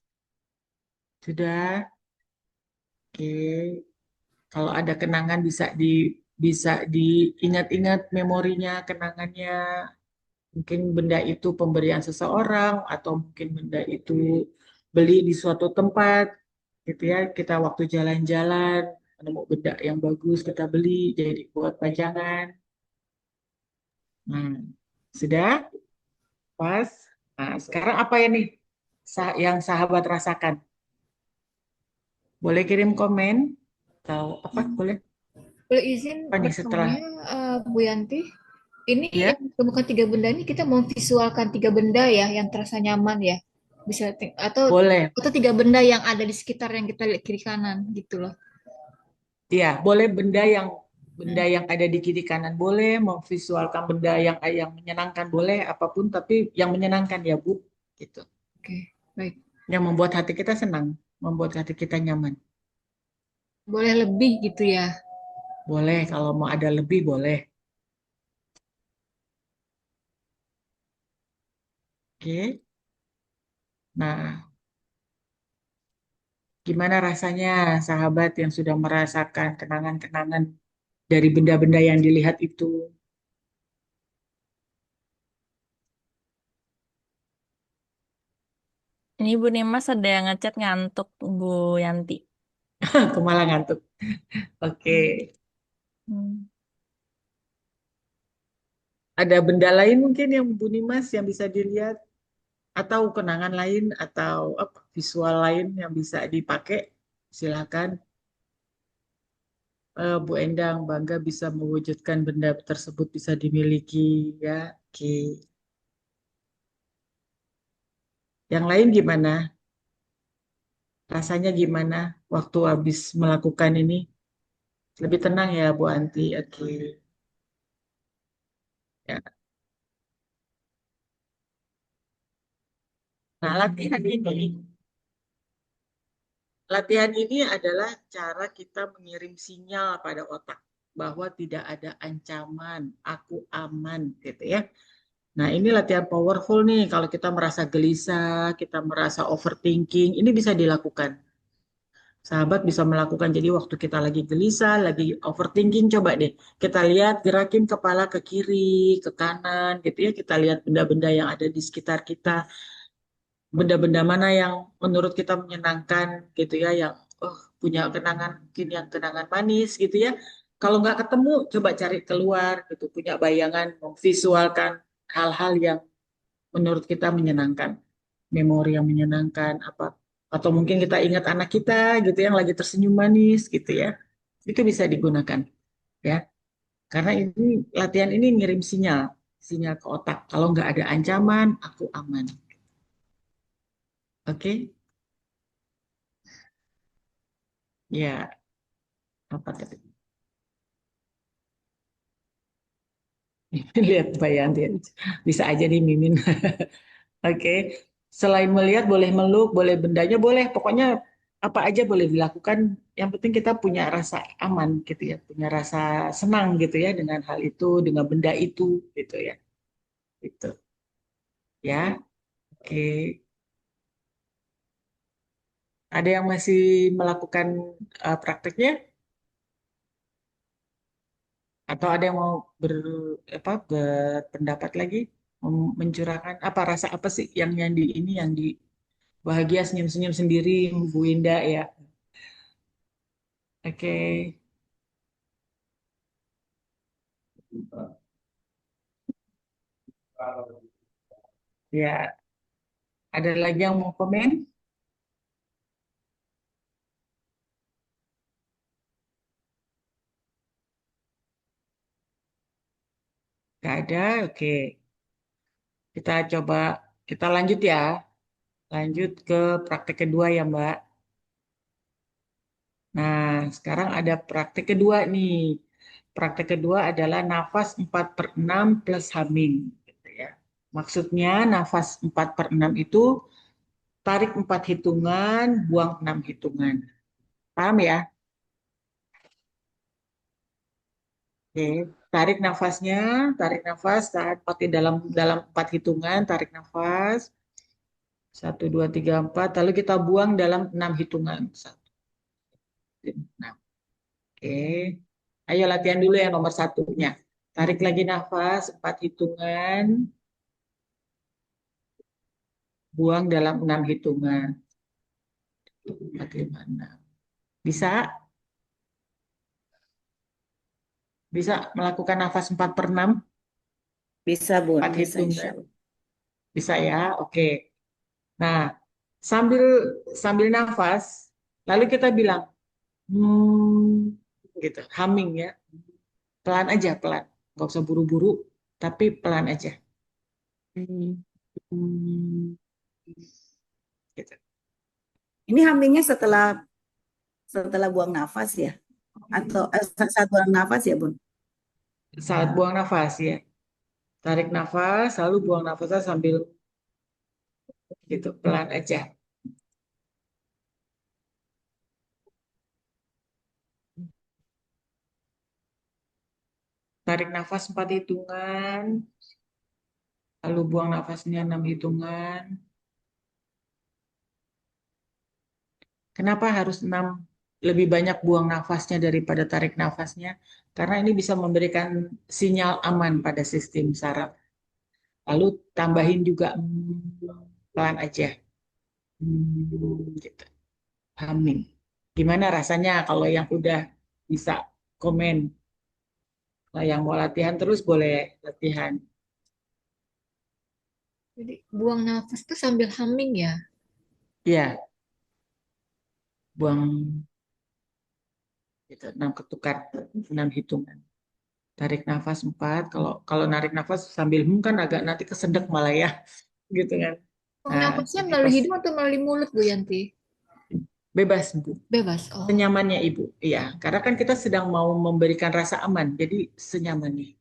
Sudah, oke. Kalau ada kenangan bisa diingat-ingat memorinya, kenangannya. Mungkin benda itu pemberian seseorang atau mungkin benda itu beli di suatu tempat gitu ya. Kita waktu jalan-jalan nemu benda yang bagus kita beli jadi buat pajangan. Nah, sudah pas. Nah, sekarang apa ya nih yang sahabat rasakan? Boleh kirim komen atau apa? Boleh Boleh izin apa nih setelah bertanya, Bu Yanti, ini ya? yang ditemukan 3 benda ini kita memvisualkan 3 benda ya yang terasa nyaman ya, bisa Boleh. atau 3 benda yang ada di sekitar yang kita lihat kiri kanan gitu loh. Ya, boleh benda Hmm, yang ada di kiri kanan boleh, memvisualkan benda yang menyenangkan boleh, apapun tapi yang menyenangkan ya Bu, gitu. Oke, baik. Yang membuat hati kita senang, membuat hati kita nyaman. Boleh lebih gitu ya. Boleh kalau mau ada lebih boleh. Oke. Nah, gimana rasanya sahabat yang sudah merasakan kenangan-kenangan dari benda-benda yang dilihat itu? Ini Bu Nimas ada yang ngechat ngantuk Bu Yanti. Aku malah ngantuk. Oke. Hmm. Ada benda lain mungkin yang Bu Nimas yang bisa dilihat atau kenangan lain atau apa visual lain yang bisa dipakai? Silakan. Bu Endang bangga bisa mewujudkan benda tersebut bisa dimiliki ya. Oke. Yang lain gimana? Rasanya gimana waktu habis melakukan ini? Lebih tenang ya Bu Anti. Oke. Ya. Nah, latihan ini adalah cara kita mengirim sinyal pada otak bahwa tidak ada ancaman, aku aman gitu ya. Nah, ini latihan powerful nih kalau kita merasa gelisah, kita merasa overthinking, ini bisa dilakukan. Sahabat bisa melakukan. Jadi waktu kita lagi gelisah, lagi overthinking, coba deh kita lihat gerakin kepala ke kiri, ke kanan gitu ya. Kita lihat benda-benda yang ada di sekitar kita, benda-benda mana yang menurut kita menyenangkan gitu ya, yang punya kenangan mungkin yang kenangan manis gitu ya. Kalau nggak ketemu, coba cari keluar gitu, punya bayangan, memvisualkan hal-hal yang menurut kita menyenangkan, memori yang menyenangkan apa, atau mungkin kita ingat anak kita gitu yang lagi tersenyum manis gitu ya, itu bisa digunakan ya, karena ini latihan ini ngirim sinyal, sinyal ke otak kalau nggak ada ancaman aku aman. Oke. Ya, apa tadi? Lihat bayangan dia. Bisa aja nih Mimin. Oke. Selain melihat, boleh meluk, boleh bendanya, boleh. Pokoknya apa aja boleh dilakukan. Yang penting kita punya rasa aman gitu ya. Punya rasa senang gitu ya dengan hal itu, dengan benda itu gitu ya. Gitu. Ya. Oke. Ada yang masih melakukan prakteknya? Atau ada yang mau berpendapat lagi? Mencurahkan apa rasa apa sih yang di ini yang di bahagia senyum-senyum sendiri Bu Indah ya. Oke. Ya, ada lagi yang mau komen? Gak ada. Oke. Kita coba kita lanjut ya. Lanjut ke praktek kedua ya, Mbak. Nah, sekarang ada praktek kedua nih. Praktek kedua adalah nafas 4/6 plus humming gitu ya. Maksudnya nafas 4/6 itu tarik 4 hitungan, buang 6 hitungan. Paham ya? Oke, tarik nafas, tahan pakai dalam dalam 4 hitungan, tarik nafas, 1, 2, 3, 4, lalu kita buang dalam 6 hitungan. 1, 6. Oke, ayo latihan dulu yang nomor satunya. Tarik lagi nafas, 4 hitungan, buang dalam 6 hitungan. 4, 5, 6. Bisa? Bisa melakukan nafas 4/6, Bisa, Bun, 4 bisa insya hitungan. Allah. Bisa ya? Oke. Nah, sambil sambil nafas, lalu kita bilang, gitu, humming ya, pelan aja, pelan, nggak usah buru-buru, tapi pelan aja. Hmm. Hmm, gitu. Ini hamilnya setelah setelah buang nafas ya? Atau saat buang nafas ya, Bun? Saat buang nafas ya, tarik nafas, lalu buang nafasnya sambil gitu, pelan aja. Tarik nafas 4 hitungan, lalu buang nafasnya 6 hitungan. Kenapa harus 6? Lebih banyak buang nafasnya daripada tarik nafasnya? Karena ini bisa memberikan sinyal aman pada sistem saraf. Lalu tambahin juga pelan aja. Gitu. Humming. Gimana rasanya kalau yang udah bisa komen? Nah, yang mau latihan terus boleh latihan. Jadi buang nafas tuh sambil humming ya. Ya, buang gitu, 6 ketukan, 6 hitungan. Tarik nafas 4. Kalau kalau narik nafas sambil kan agak nanti kesedek malah ya, gitu kan. Buang Nah, nafasnya jadi melalui pas hidung atau melalui mulut, Bu Yanti? bebas, Bu. Bebas. Oh. Senyamannya Ibu. Iya, karena kan kita sedang mau memberikan rasa aman, jadi senyamannya.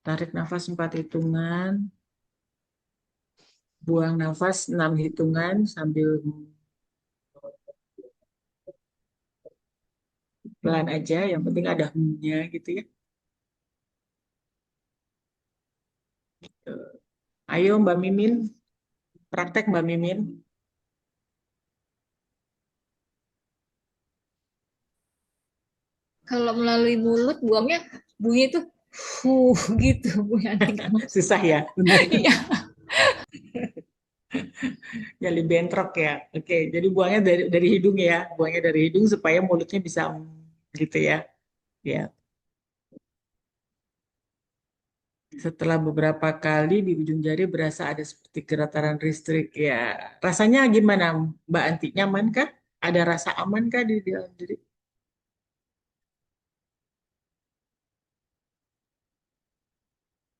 Tarik nafas 4 hitungan, buang nafas 6 hitungan sambil pelan aja, yang penting ada hemnya gitu ya. Ayo Mbak Mimin, praktek Mbak Mimin. Kalau melalui mulut buangnya bunyi tuh gitu Bu Yanti. Susah ya, benar. Iya. Jadi bentrok ya. Oke, jadi buangnya dari hidung ya, buangnya dari hidung supaya mulutnya bisa gitu ya. Ya. Setelah beberapa kali di ujung jari berasa ada seperti getaran listrik ya. Rasanya gimana Mbak Anti? Nyaman kah? Ada rasa aman kah di dalam diri?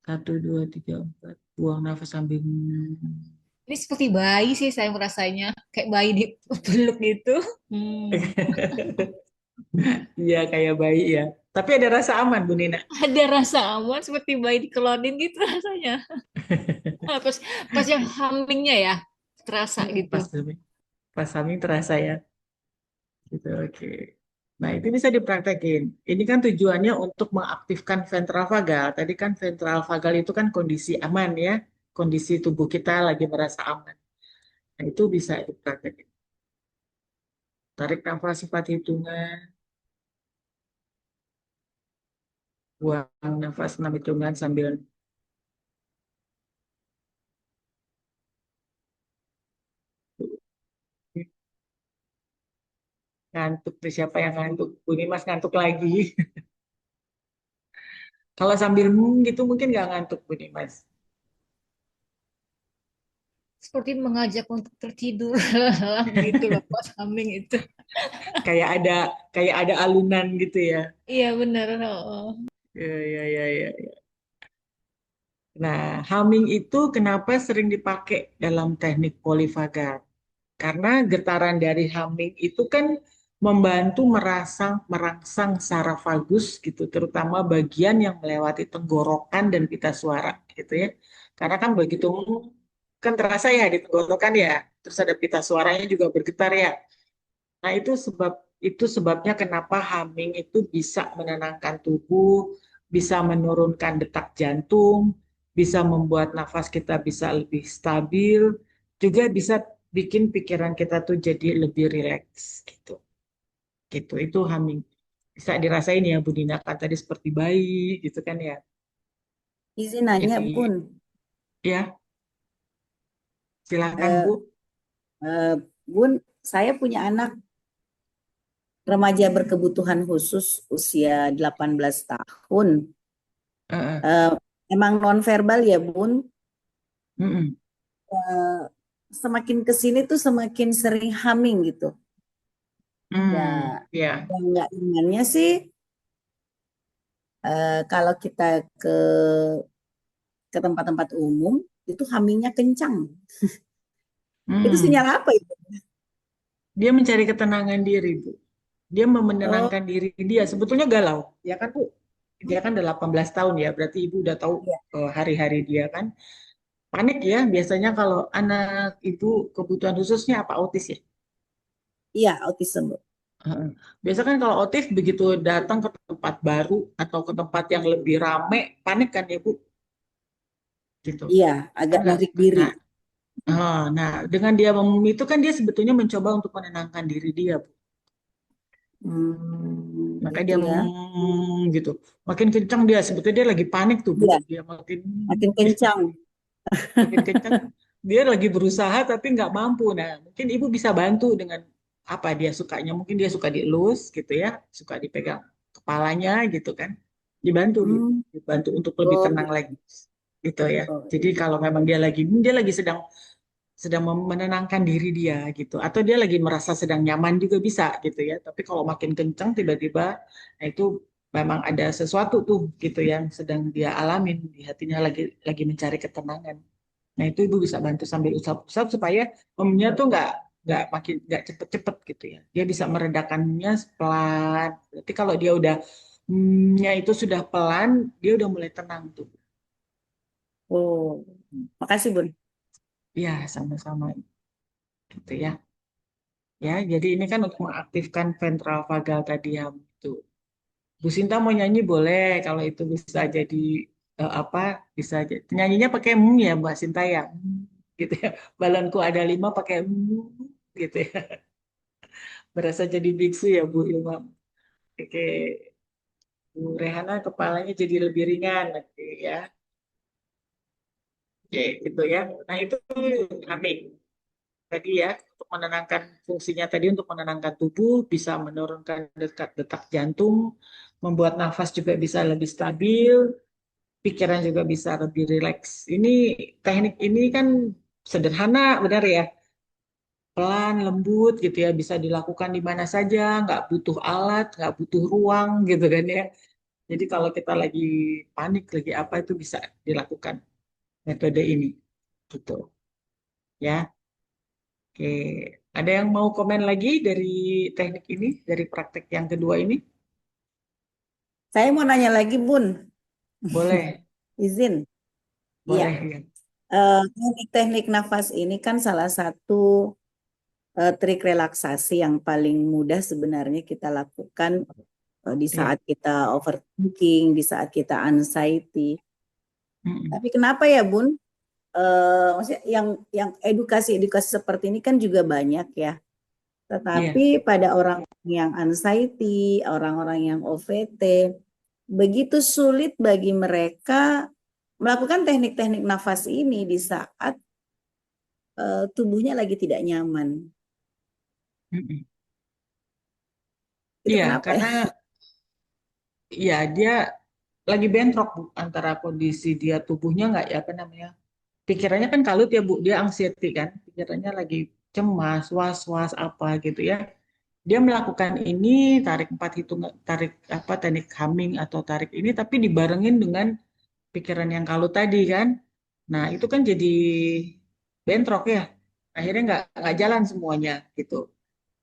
1, 2, 3, 4. Buang nafas sambil Ini seperti bayi sih saya merasanya. Kayak bayi dipeluk gitu. Hmm. Iya kayak bayi ya. Tapi ada rasa aman Bu Nina. Ada rasa aman seperti bayi dikelonin gitu rasanya. Ah, pas yang hummingnya ya terasa gitu. Pas pas humming terasa ya. Gitu, oke. Nah, itu bisa dipraktekin. Ini kan tujuannya untuk mengaktifkan ventral vagal. Tadi kan ventral vagal itu kan kondisi aman ya, kondisi tubuh kita lagi merasa aman. Nah, itu bisa dipraktekin. Tarik nafas 4 hitungan, buang nafas 6 hitungan sambil ngantuk. Tuh, siapa yang ngantuk? Bunyi Mas ngantuk lagi. Kalau sambil gitu mungkin nggak ngantuk Bunyi Mas. Seperti mengajak untuk tertidur gitu loh pas humming itu. Kayak ada alunan gitu ya. Iya benar. Oh. Ya, ya, ya, ya. Nah, humming itu kenapa sering dipakai dalam teknik polifagat? Karena getaran dari humming itu kan membantu merangsang saraf vagus gitu, terutama bagian yang melewati tenggorokan dan pita suara gitu ya. Karena kan begitu kan terasa ya di tenggorokan ya, terus ada pita suaranya juga bergetar ya. Nah, itu sebabnya kenapa humming itu bisa menenangkan tubuh, bisa menurunkan detak jantung, bisa membuat nafas kita bisa lebih stabil, juga bisa bikin pikiran kita tuh jadi lebih rileks gitu. Gitu. Itu humming. Bisa dirasain ya Bu Dina kan tadi seperti bayi gitu kan ya. Izin nanya, Jadi Bun. ya, silakan Eh, Bu. eh, Bun, saya punya anak remaja berkebutuhan khusus usia 18 tahun. Eh, eh. Eh, Emang nonverbal ya, Bun. Mm-mm. Eh, Semakin ke sini tuh semakin sering humming gitu. Ya, Ya. yang nggak inginnya sih kalau kita ke ke tempat-tempat umum itu hummingnya kencang. Itu Hmm. sinyal apa itu? Dia mencari ketenangan diri, Bu. Dia Oh, menenangkan diri dia. Sebetulnya galau, ya kan, Bu? Dia kan udah 18 tahun ya, berarti Ibu udah tahu iya, hari-hari dia kan. Panik ya, biasanya kalau anak Ibu kebutuhan khususnya apa autis ya? iya autism, Bu. Heeh. Biasa kan kalau autis begitu datang ke tempat baru atau ke tempat yang lebih rame, panik kan ya, Bu? Gitu. Iya, Kan agak nggak? narik diri. Nah, dengan dia itu kan dia sebetulnya mencoba untuk menenangkan diri dia, Bu. Maka Gitu dia ya. gitu. Makin kencang dia, sebetulnya dia lagi panik tuh, Bu. Iya, Dia makin makin kencang. makin kencang dia lagi berusaha tapi nggak mampu. Nah, mungkin ibu bisa bantu dengan apa dia sukanya. Mungkin dia suka dielus gitu ya, suka dipegang kepalanya gitu kan. Dibantu gitu, Hmm. dibantu untuk lebih Oh, tenang lagi gitu ya. oh, Jadi kalau memang dia lagi sedang menenangkan diri dia gitu, atau dia lagi merasa sedang nyaman juga bisa gitu ya. Tapi kalau makin kencang tiba-tiba, nah itu memang ada sesuatu tuh gitu yang sedang dia alamin di hatinya, lagi mencari ketenangan. Nah, itu ibu bisa bantu sambil usap-usap supaya omnya tuh nggak cepet-cepet gitu ya. Dia bisa meredakannya pelan. Berarti kalau dia udah nya itu sudah pelan, dia udah mulai tenang tuh. oh. Makasih, Bun. Ya, sama-sama gitu ya. Ya, jadi ini kan untuk mengaktifkan ventral vagal tadi yang itu. Bu Sinta mau nyanyi boleh, kalau itu bisa jadi apa? Bisa jadi nyanyinya pakai ya, Mbak Sinta ya. Gitu ya. Balonku ada 5 pakai gitu ya. Berasa jadi biksu ya Bu Ilham. Oke, Bu Rehana kepalanya jadi lebih ringan nanti ya. Oke, gitu ya. Nah, itu humming tadi ya untuk menenangkan fungsinya tadi untuk menenangkan tubuh, bisa menurunkan detak jantung, membuat nafas juga bisa lebih stabil, pikiran juga bisa lebih rileks. Ini teknik ini kan sederhana, benar ya? Pelan, lembut gitu ya, bisa dilakukan di mana saja, nggak butuh alat, nggak butuh ruang gitu kan ya. Jadi kalau kita lagi panik, lagi apa itu bisa dilakukan metode ini gitu ya. Oke, ada yang mau komen lagi dari teknik ini, dari praktek yang kedua ini? Saya mau nanya lagi, Bun. Boleh, Izin. Iya, boleh ya. teknik-teknik nafas ini kan salah satu trik relaksasi yang paling mudah sebenarnya kita lakukan di Iya. saat kita overthinking, di saat kita anxiety. Mm-mm. Tapi kenapa ya, Bun? Maksudnya yang edukasi-edukasi seperti ini kan juga banyak ya. Iya. Tetapi pada orang yang anxiety, orang-orang yang OVT, begitu sulit bagi mereka melakukan teknik-teknik nafas ini di saat tubuhnya lagi tidak nyaman. Mm-mm. Itu Iya, kenapa ya? karena ya dia lagi bentrok Bu, antara kondisi dia tubuhnya nggak ya apa namanya, pikirannya kan kalut ya Bu, dia anxiety kan, pikirannya lagi cemas, was-was apa gitu ya. Dia melakukan ini, tarik 4 hitungan, tarik apa teknik humming atau tarik ini, tapi dibarengin dengan pikiran yang kalut tadi kan. Nah, itu kan jadi bentrok ya. Akhirnya nggak jalan semuanya gitu.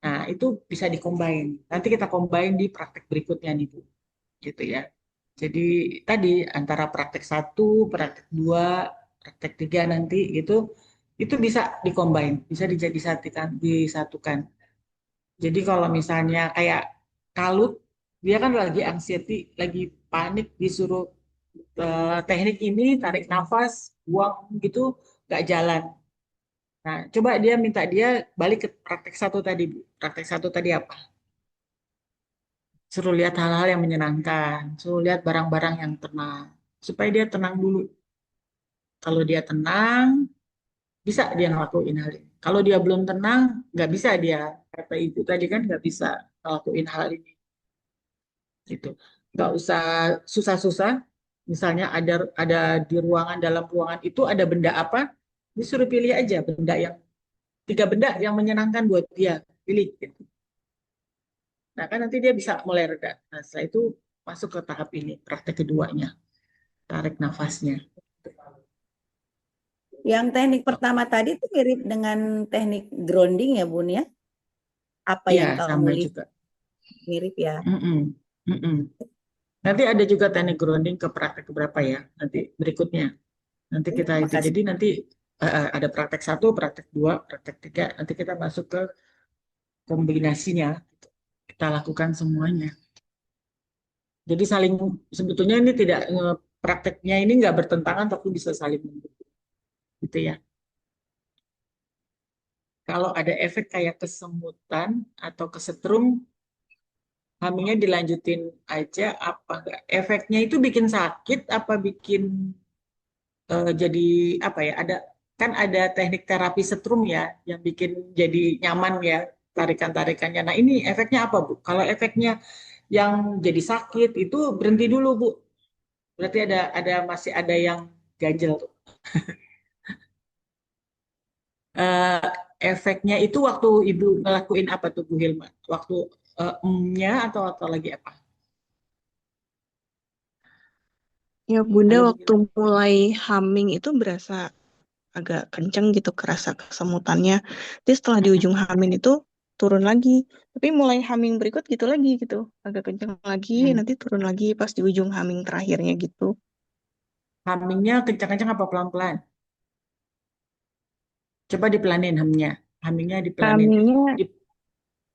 Nah, itu bisa dicombine. Nanti kita combine di praktek berikutnya nih Bu, gitu ya. Jadi tadi antara praktek 1, praktek 2, praktek 3 nanti gitu, itu bisa dicombine, bisa disatukan. Jadi kalau misalnya kayak kalut, dia kan lagi anxiety, lagi panik, disuruh teknik ini, tarik nafas, buang gitu, nggak jalan. Nah, coba dia minta dia balik ke praktek 1 tadi, Bu. Praktek 1 tadi apa? Suruh lihat hal-hal yang menyenangkan, suruh lihat barang-barang yang tenang, supaya dia tenang dulu. Kalau dia tenang, bisa dia ngelakuin hal ini. Kalau dia belum tenang, nggak bisa dia, kata ibu tadi kan nggak bisa ngelakuin hal ini. Gitu. Nggak usah susah-susah. Misalnya ada di ruangan, dalam ruangan itu ada benda apa, disuruh pilih aja 3 benda yang menyenangkan buat dia, pilih. Gitu. Nah kan nanti dia bisa mulai reda. Nah setelah itu masuk ke tahap ini, praktek keduanya, tarik nafasnya. Yang teknik pertama tadi itu mirip dengan teknik grounding ya, Bun ya? Apa Iya yang kamu sama lihat juga. mirip ya? Mm-mm. Mm-mm. Nanti ada juga teknik grounding ke praktek berapa ya, nanti berikutnya. Nanti kita itu, Makasih. jadi nanti ada praktek 1, praktek 2, praktek 3, nanti kita masuk ke kombinasinya, kita lakukan semuanya. Jadi saling, sebetulnya ini tidak, prakteknya ini nggak bertentangan, tapi bisa saling mendukung, gitu ya. Kalau ada efek kayak kesemutan atau kesetrum, hamilnya dilanjutin aja apa enggak? Efeknya itu bikin sakit apa bikin jadi apa ya? Ada teknik terapi setrum ya yang bikin jadi nyaman ya tarikan-tarikannya. Nah ini efeknya apa Bu? Kalau efeknya yang jadi sakit itu berhenti dulu Bu. Berarti masih ada yang ganjel tuh. Eh, Efeknya itu waktu Ibu ngelakuin apa tuh Bu Hilma? Waktu nya atau lagi apa? Ya, Bunda Halo Bu waktu Hilma. mulai humming itu berasa agak kenceng gitu, kerasa kesemutannya. Tapi setelah di ujung humming itu turun lagi. Tapi mulai humming berikut gitu lagi gitu. Agak kenceng lagi, Hmm. nanti turun lagi pas di ujung humming terakhirnya gitu. Hummingnya kencang-kencang apa pelan-pelan? Coba dipelanin hamnya. Hummingnya dipelanin. Hummingnya Di,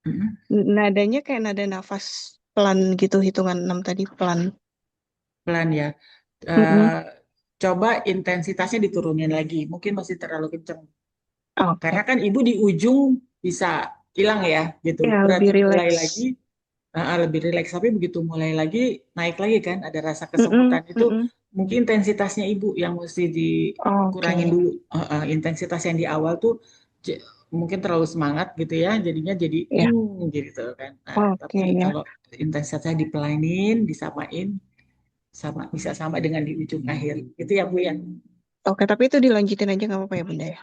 Mm-mm. nadanya kayak nada nafas pelan gitu, hitungan 6 tadi pelan. Pelan ya. Mm-mm. Eh, Coba intensitasnya diturunin lagi. Mungkin masih terlalu kencang. Oke. Karena kan ibu di ujung bisa hilang ya, gitu. Ya, lebih Berarti mulai rileks. lagi lebih rileks. Tapi begitu mulai lagi naik lagi kan, ada rasa Mm-mm, kesemutan itu mm-mm. mungkin intensitasnya ibu yang mesti Oke. dikurangin dulu. Intensitas yang di awal tuh j- mungkin terlalu semangat gitu ya, jadinya jadi Ya, gitu kan. Nah, oke tapi ya. kalau intensitasnya dipelanin, disamain, bisa sama dengan di ujung akhir. Itu ya Bu ya. Oke, tapi itu dilanjutin aja nggak apa-apa ya Bunda ya?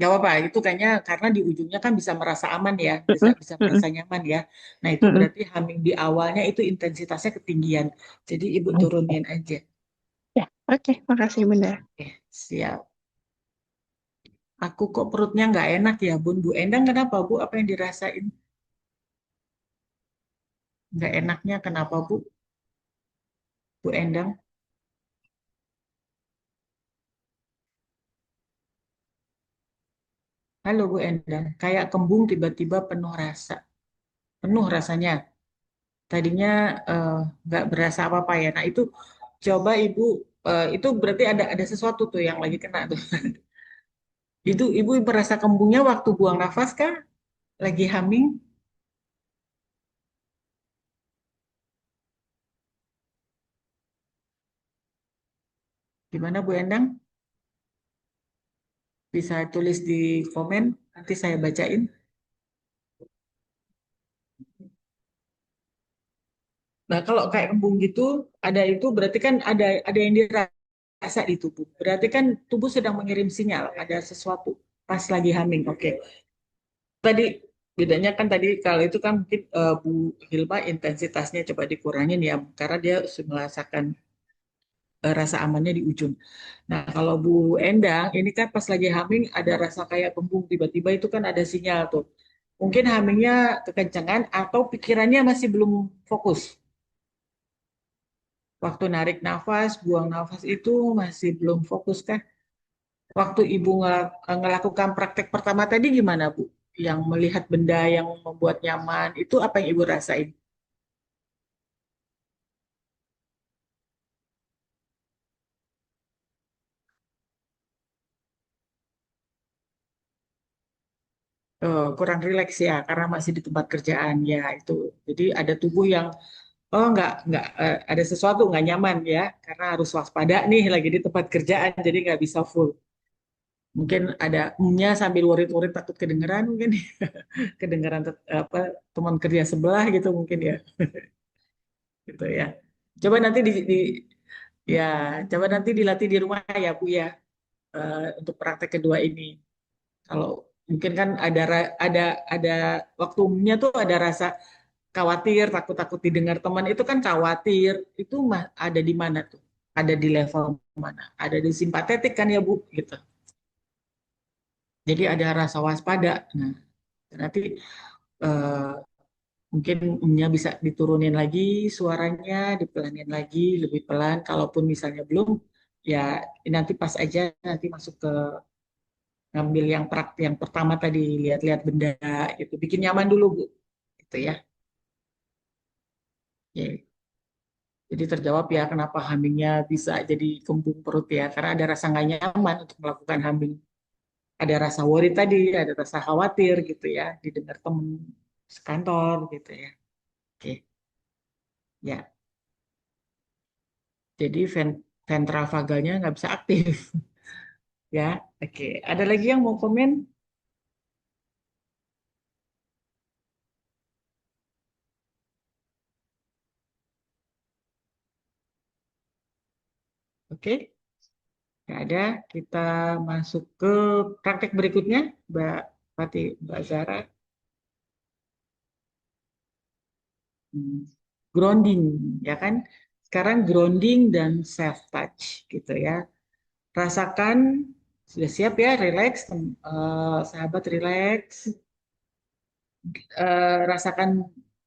Gak apa-apa, itu kayaknya karena di ujungnya kan bisa merasa aman ya, bisa Mm-mm, bisa mm-mm, merasa nyaman ya. Nah itu mm-mm. berarti humming di awalnya itu intensitasnya ketinggian. Jadi ibu Oke. turunin aja. Ya, oke, makasih Bunda. Oke, siap. Aku kok perutnya nggak enak ya, Bun. Bu Endang kenapa, Bu? Apa yang dirasain? Nggak enaknya kenapa, Bu? Bu Endang? Halo, Bu Endang. Kayak kembung tiba-tiba penuh rasa. Penuh rasanya. Tadinya eh, nggak berasa apa-apa ya. Nah itu coba Ibu, itu berarti ada sesuatu tuh yang lagi kena tuh. Itu ibu merasa kembungnya waktu buang nafas kah? Lagi humming? Gimana Bu Endang? Bisa tulis di komen, nanti saya bacain. Nah, kalau kayak kembung gitu, ada itu berarti kan ada yang dirasa di tubuh. Berarti kan tubuh sedang mengirim sinyal, ada sesuatu pas lagi humming. Oke. Tadi bedanya kan tadi kalau itu kan mungkin Bu Hilma intensitasnya coba dikurangin ya, karena dia merasakan rasa amannya di ujung. Nah, kalau Bu Endang, ini kan pas lagi humming ada rasa kayak kembung, tiba-tiba itu kan ada sinyal tuh. Mungkin hummingnya kekencangan atau pikirannya masih belum fokus. Waktu narik nafas, buang nafas itu masih belum fokus kah? Waktu Ibu ngelakukan praktek pertama tadi gimana, Bu? Yang melihat benda yang membuat nyaman, itu apa yang Ibu rasain? Kurang rileks ya, karena masih di tempat kerjaan ya itu. Jadi ada tubuh yang oh nggak ada sesuatu nggak nyaman ya, karena harus waspada nih lagi di tempat kerjaan, jadi nggak bisa full. Mungkin ada nya sambil worrit-worrit takut kedengeran mungkin kedengeran apa teman kerja sebelah gitu mungkin ya, gitu ya. Coba nanti ya coba nanti dilatih di rumah ya Bu ya, untuk praktek kedua ini. Kalau mungkin kan ada waktunya tuh ada rasa khawatir, takut-takut didengar teman itu kan khawatir. Itu mah ada di mana tuh? Ada di level mana? Ada di simpatetik kan ya Bu gitu. Jadi ada rasa waspada. Nah, nanti eh, mungkin nya bisa diturunin lagi suaranya, dipelanin lagi lebih pelan. Kalaupun misalnya belum, ya nanti pas aja nanti masuk ke ngambil yang pertama tadi lihat-lihat benda gitu. Bikin nyaman dulu Bu. Gitu ya. Ya. Jadi terjawab ya kenapa hummingnya bisa jadi kembung perut ya. Karena ada rasa nggak nyaman untuk melakukan humming. Ada rasa worry tadi, ada rasa khawatir gitu ya. Didengar temen sekantor gitu ya. Oke, ya. Jadi Ventral vaganya nggak bisa aktif. Ya, oke. Ada lagi yang mau komen? Oke, nggak ada. Kita masuk ke praktek berikutnya, Mbak Fatih, Mbak Zara. Hmm, Grounding, ya kan? Sekarang grounding dan self touch, gitu ya. Rasakan, sudah siap ya, relax, sahabat relax. Rasakan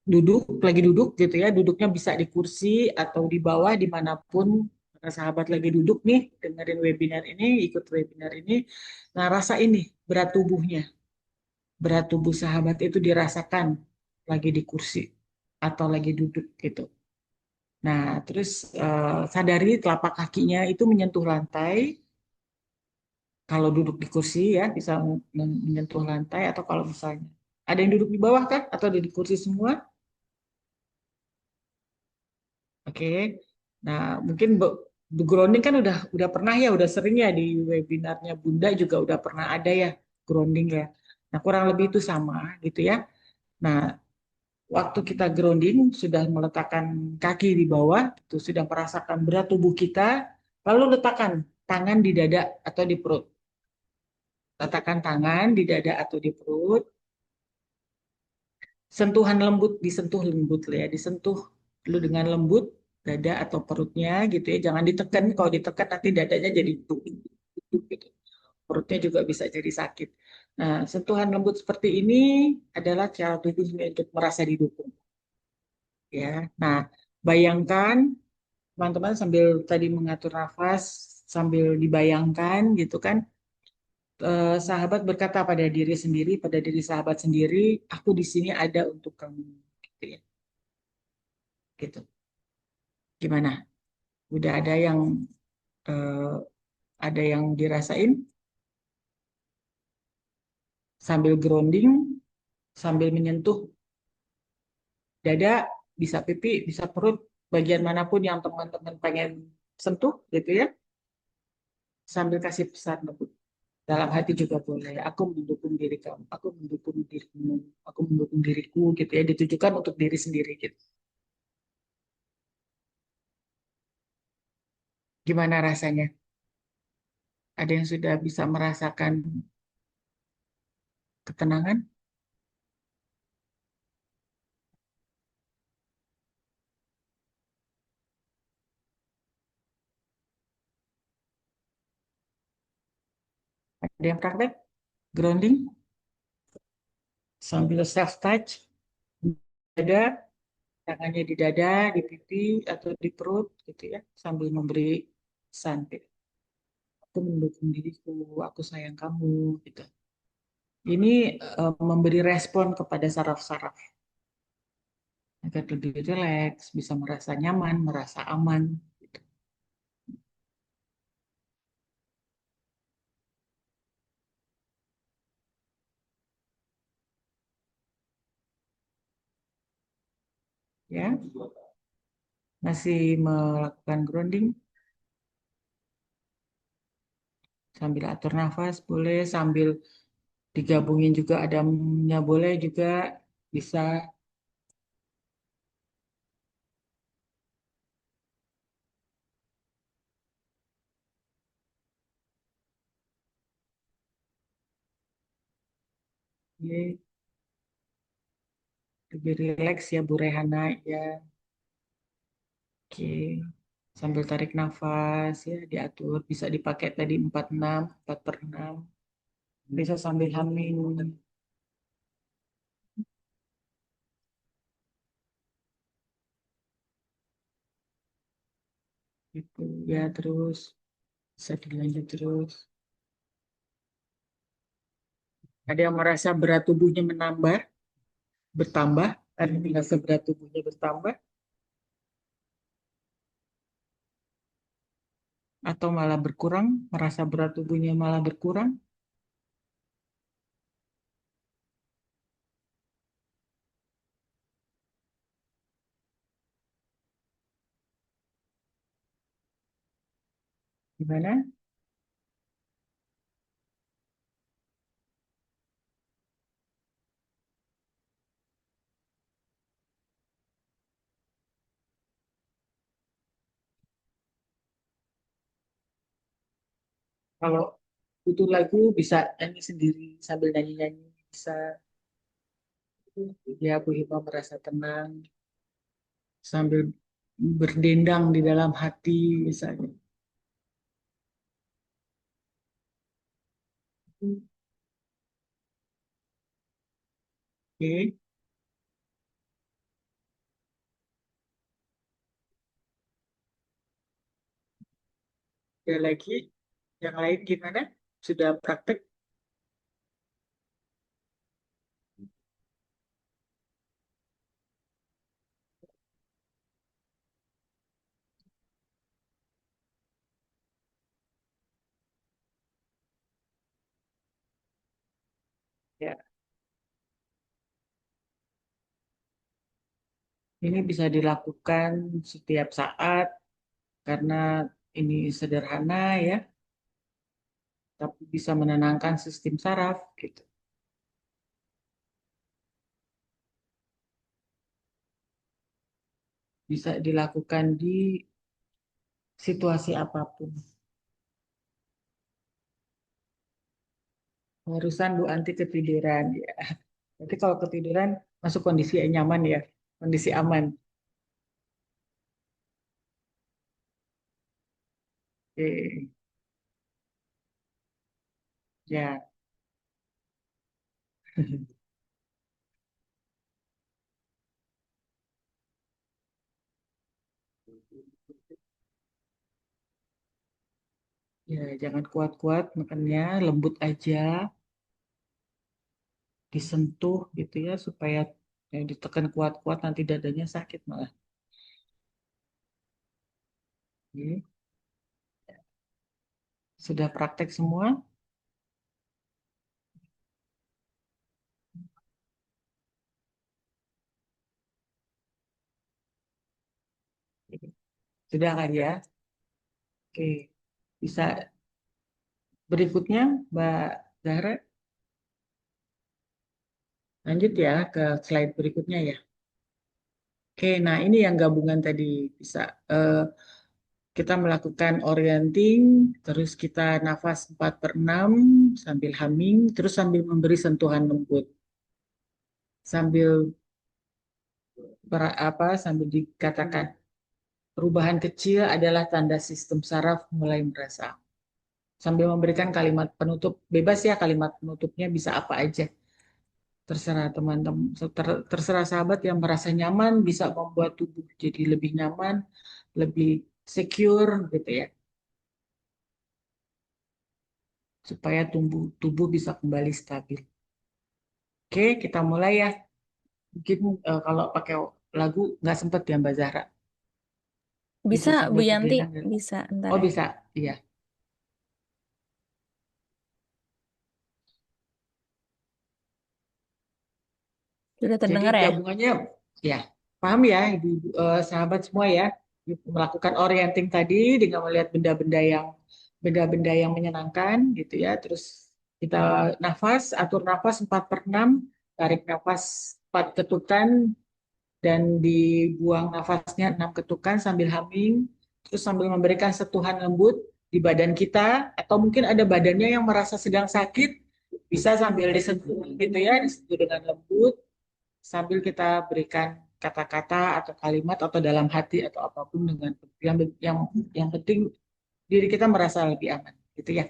duduk, lagi duduk gitu ya, duduknya bisa di kursi atau di bawah dimanapun sahabat lagi duduk nih, dengerin webinar ini, ikut webinar ini. Nah, rasa ini berat tubuh sahabat itu dirasakan lagi di kursi atau lagi duduk gitu. Nah, terus sadari telapak kakinya itu menyentuh lantai. Kalau duduk di kursi ya bisa menyentuh lantai, atau kalau misalnya ada yang duduk di bawah kan atau ada di kursi semua. Oke. Nah, mungkin Bu grounding kan udah pernah ya, udah sering ya di webinarnya Bunda juga udah pernah ada ya grounding ya. Nah, kurang lebih itu sama gitu ya. Nah, waktu kita grounding sudah meletakkan kaki di bawah, itu sudah merasakan berat tubuh kita, lalu letakkan tangan di dada atau di perut. Letakkan tangan di dada atau di perut. Sentuhan lembut, disentuh lembut ya, disentuh dulu dengan lembut dada atau perutnya gitu ya, jangan ditekan. Kalau ditekan nanti dadanya jadi duk, duk, gitu. Perutnya juga bisa jadi sakit. Nah, sentuhan lembut seperti ini adalah cara tubuh untuk merasa didukung ya. Nah, bayangkan teman-teman sambil tadi mengatur nafas, sambil dibayangkan gitu kan, sahabat berkata pada diri sendiri, pada diri sahabat sendiri, aku di sini ada untuk kamu gitu ya. Gitu. Gimana? Udah eh, ada yang dirasain sambil grounding, sambil menyentuh dada, bisa pipi, bisa perut, bagian manapun yang teman-teman pengen sentuh gitu ya, sambil kasih pesan lembut. Dalam hati juga boleh. Aku mendukung diri kamu, aku mendukung dirimu, aku mendukung diriku gitu ya, ditujukan untuk diri sendiri gitu. Gimana rasanya? Ada yang sudah bisa merasakan ketenangan? Ada yang praktek grounding sambil self touch dada, tangannya di dada, di pipi atau di perut gitu ya, sambil memberi pesan gitu. Aku mendukung diriku, aku sayang kamu gitu. Ini memberi respon kepada saraf-saraf agar lebih rileks, bisa merasa nyaman, merasa aman gitu. Ya, masih melakukan grounding sambil atur nafas boleh, sambil digabungin juga adamnya boleh juga, bisa. Oke, lebih rileks ya Bu Rehana ya. Oke, sambil tarik nafas ya, diatur. Bisa dipakai tadi 46, 4/6. Bisa sambil humming. Gitu ya, terus bisa dilanjut terus. Ada yang merasa berat tubuhnya bertambah, ada yang merasa berat tubuhnya bertambah, atau malah berkurang, merasa berat tubuhnya malah berkurang. Gimana? Kalau butuh lagu bisa nyanyi sendiri sambil nyanyi-nyanyi bisa. Ya, Bu Hima merasa tenang sambil berdendang di dalam hati misalnya. Oke, ada lagi yang lain gimana? Sudah praktek? Ya, ini bisa dilakukan setiap saat karena ini sederhana ya, tapi bisa menenangkan sistem saraf gitu. Bisa dilakukan di situasi apapun. Barusan Bu Anti ketiduran ya. Jadi kalau ketiduran masuk kondisi yang nyaman ya, kondisi aman. Oke, ya, ya jangan kuat-kuat makannya, lembut aja, disentuh gitu ya supaya ditekan kuat-kuat nanti dadanya sakit malah. Oke. Sudah praktek semua? Sudah kan ya? Oke, bisa berikutnya Mbak Zahra lanjut ya ke slide berikutnya ya. Oke, nah ini yang gabungan tadi bisa eh, kita melakukan orienting, terus kita nafas 4 per 6 sambil humming, terus sambil memberi sentuhan lembut. Sambil sambil dikatakan perubahan kecil adalah tanda sistem saraf mulai merasa. Sambil memberikan kalimat penutup, bebas ya kalimat penutupnya bisa apa aja. Terserah teman-teman, terserah sahabat yang merasa nyaman bisa membuat tubuh jadi lebih nyaman, lebih secure gitu ya, supaya tubuh bisa kembali stabil. Oke, kita mulai ya. Mungkin kalau pakai lagu nggak sempet ya Mbak Zahra, Bisa bisa Bu sambil Yanti, berdendang ya. bisa ntar Oh ya. bisa, iya. Sudah Jadi terdengar ya? gabungannya ya paham ya ibu, sahabat semua ya, melakukan orienting tadi dengan melihat benda-benda yang menyenangkan gitu ya. Terus kita atur nafas 4 per 6, tarik nafas 4 ketukan dan dibuang nafasnya 6 ketukan sambil humming, terus sambil memberikan sentuhan lembut di badan kita atau mungkin ada badannya yang merasa sedang sakit bisa sambil disentuh gitu ya, disentuh dengan lembut sambil kita berikan kata-kata atau kalimat atau dalam hati atau apapun dengan yang yang penting diri kita merasa lebih aman gitu ya.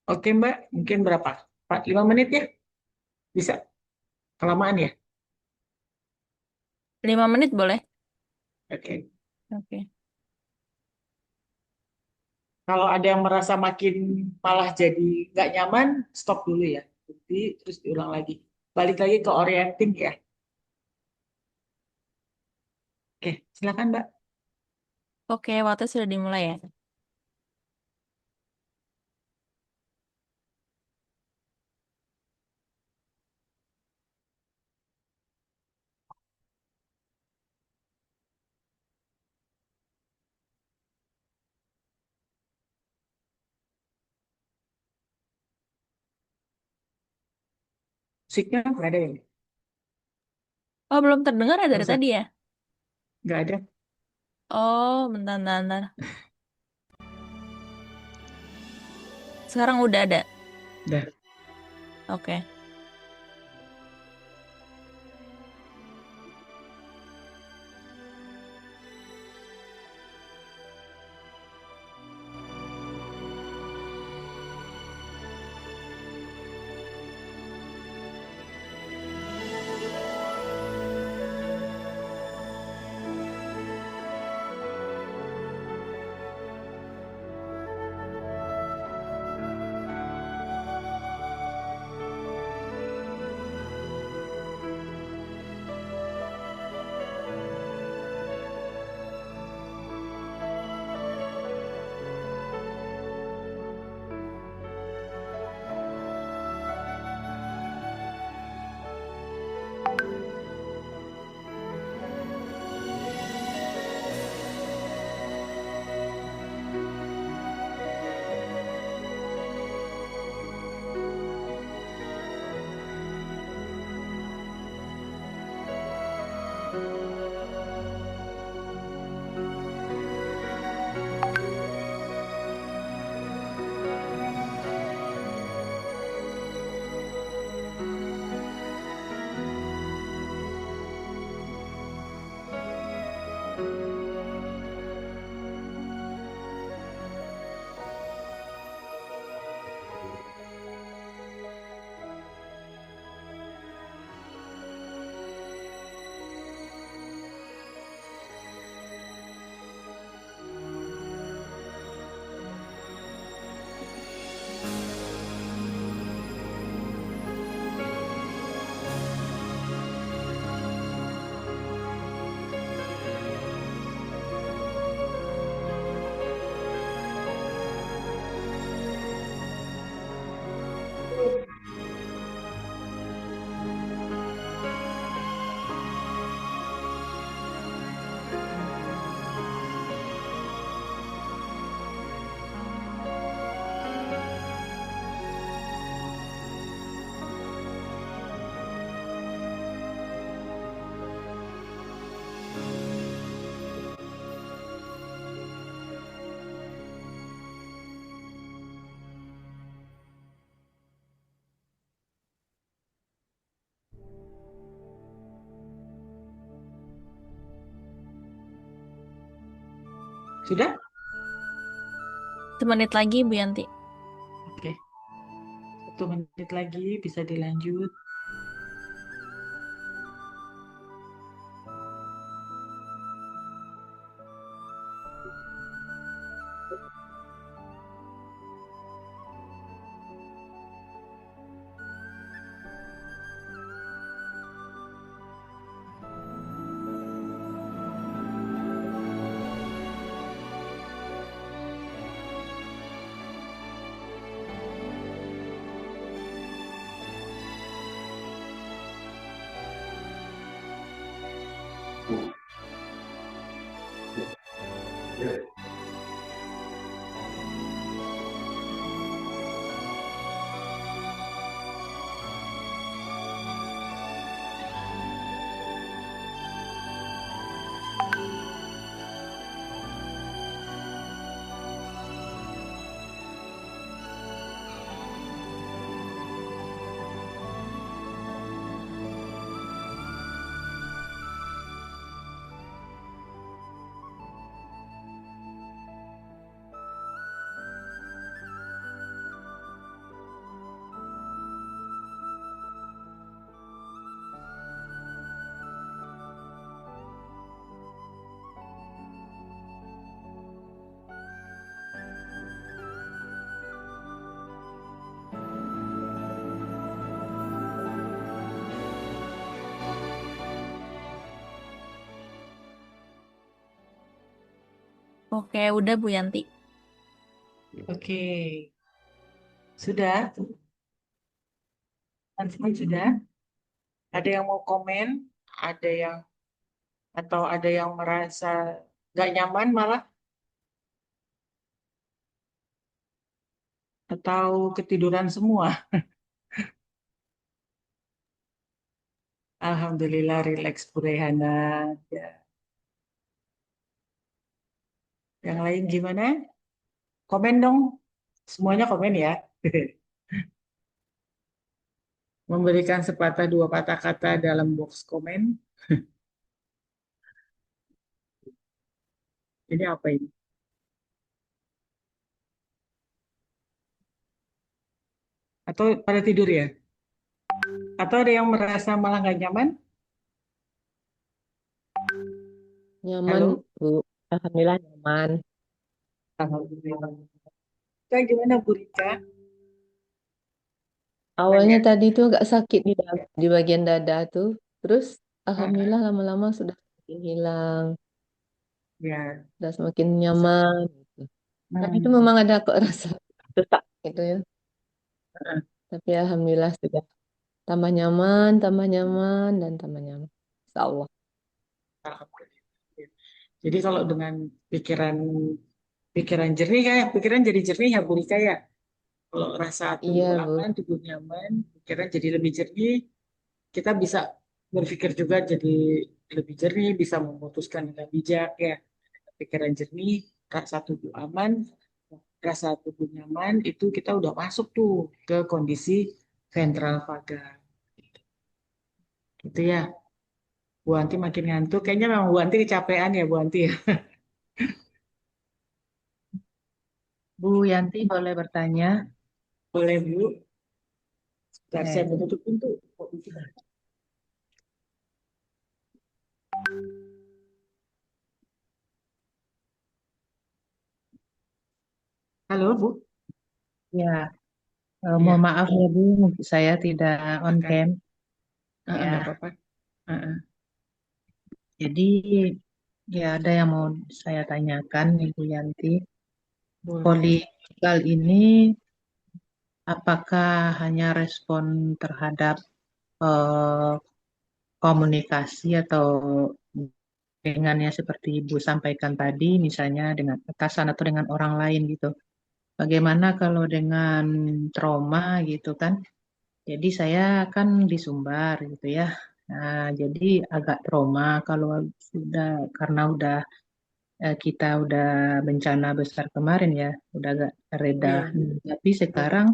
Oke Mbak, mungkin berapa? 5 menit ya? Bisa? Kelamaan ya? 5 menit boleh? Oke. Oke. Kalau ada yang merasa makin malah jadi nggak nyaman, stop dulu ya. Terus diulang lagi. Balik lagi ke orienting ya. Oke, silakan Mbak. Oke, waktu sudah dimulai ya. Musiknya nggak ada ya? Oh, belum terdengar ya Nggak dari usah, tadi ya? nggak ada. Oh, bentar, bentar, bentar. Sekarang udah ada. Udah. Oke. Sudah? Semenit lagi, Bu Yanti. Oke. 1 menit lagi bisa dilanjut. Oke, udah Bu Yanti. Oke. Sudah? Teman-teman sudah? Ada yang mau komen? Ada yang atau ada yang merasa nggak nyaman malah? Atau ketiduran semua? Alhamdulillah rileks Bu Rehana. Ya. Yang lain gimana? Komen dong. Semuanya komen ya. Memberikan sepatah dua patah kata dalam box komen. Ini apa ini? Atau pada tidur ya? Atau ada yang merasa malah nggak nyaman? Nyaman, Halo? Bu. Alhamdulillah nyaman. Alhamdulillah. Kak, gimana Bu Rika? Awalnya Nanya. tadi tuh agak sakit di bagian dada tuh. Terus Ah, alhamdulillah lama-lama sudah semakin hilang, ya. sudah semakin nyaman gitu. Tapi itu Hmm. memang ada kok rasa sesak gitu ya. Ah, Tapi alhamdulillah sudah tambah nyaman dan tambah nyaman. Insya Allah. Alhamdulillah. Jadi kalau dengan pikiran pikiran jernih kayak pikiran jadi jernih ya Bu Rika ya. Kalau rasa tubuh Iya, Bu. aman, tubuh nyaman, pikiran jadi lebih jernih, kita bisa berpikir juga jadi lebih jernih, bisa memutuskan dengan bijak ya. Pikiran jernih, rasa tubuh aman, rasa tubuh nyaman, itu kita udah masuk tuh ke kondisi ventral vagal. Gitu ya. Bu Anti makin ngantuk. Kayaknya memang Bu Anti kecapean ya Bu Anti ya. Bu Yanti boleh bertanya? Boleh Bu. Sebentar saya Eh, menutup pintu. Halo Bu. ya, mohon Iya, maaf ya Bu, saya tidak on silakan. cam Nggak ya. apa-apa. Ah, Jadi ya ada yang mau saya tanyakan nih Bu Yanti. boleh. Polivagal ini apakah hanya respon terhadap eh, komunikasi atau dengan yang seperti Ibu sampaikan tadi, misalnya dengan atasan atau dengan orang lain gitu. Bagaimana kalau dengan trauma gitu kan? Jadi saya kan di Sumbar gitu ya. Nah, jadi agak trauma kalau sudah karena kita udah bencana besar kemarin ya, udah agak reda. Iya, Tapi betul. sekarang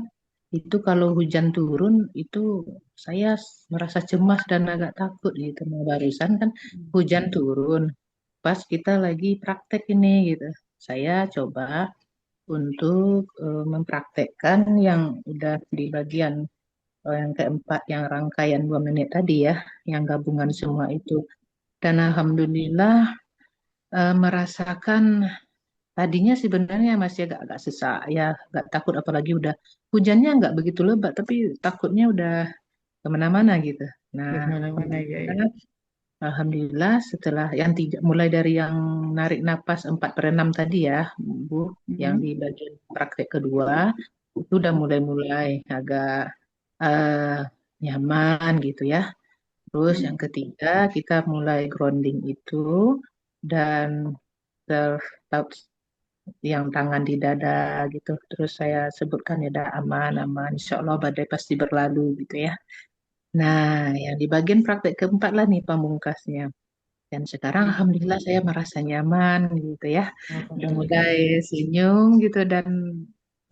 itu kalau hujan turun itu saya merasa cemas dan agak takut gitu. Nah, barusan kan hujan turun pas kita lagi praktek ini gitu. Saya coba untuk mempraktekkan yang udah di bagian yang keempat, yang rangkaian 2 menit tadi ya, yang gabungan semua itu. Dan alhamdulillah merasakan tadinya sebenarnya masih agak-agak sesak ya, agak takut apalagi udah hujannya nggak begitu lebat, tapi takutnya udah kemana-mana gitu. Nah, Gimana-mana ya, ya. alhamdulillah, alhamdulillah setelah yang tiga, mulai dari yang narik napas 4/6 tadi ya, Bu, yang Mhm. di bagian praktek kedua, itu udah mulai-mulai agak eh, nyaman gitu ya. Terus yang Mhm. ketiga kita mulai grounding itu dan self touch yang tangan di dada gitu. Terus saya sebutkan ya dah aman aman, insya Allah badai pasti berlalu gitu ya. Nah, yang di bagian praktek keempat lah nih pamungkasnya. Dan sekarang Mhm. alhamdulillah saya merasa nyaman gitu ya. Udah Alhamdulillah. mulai senyum gitu dan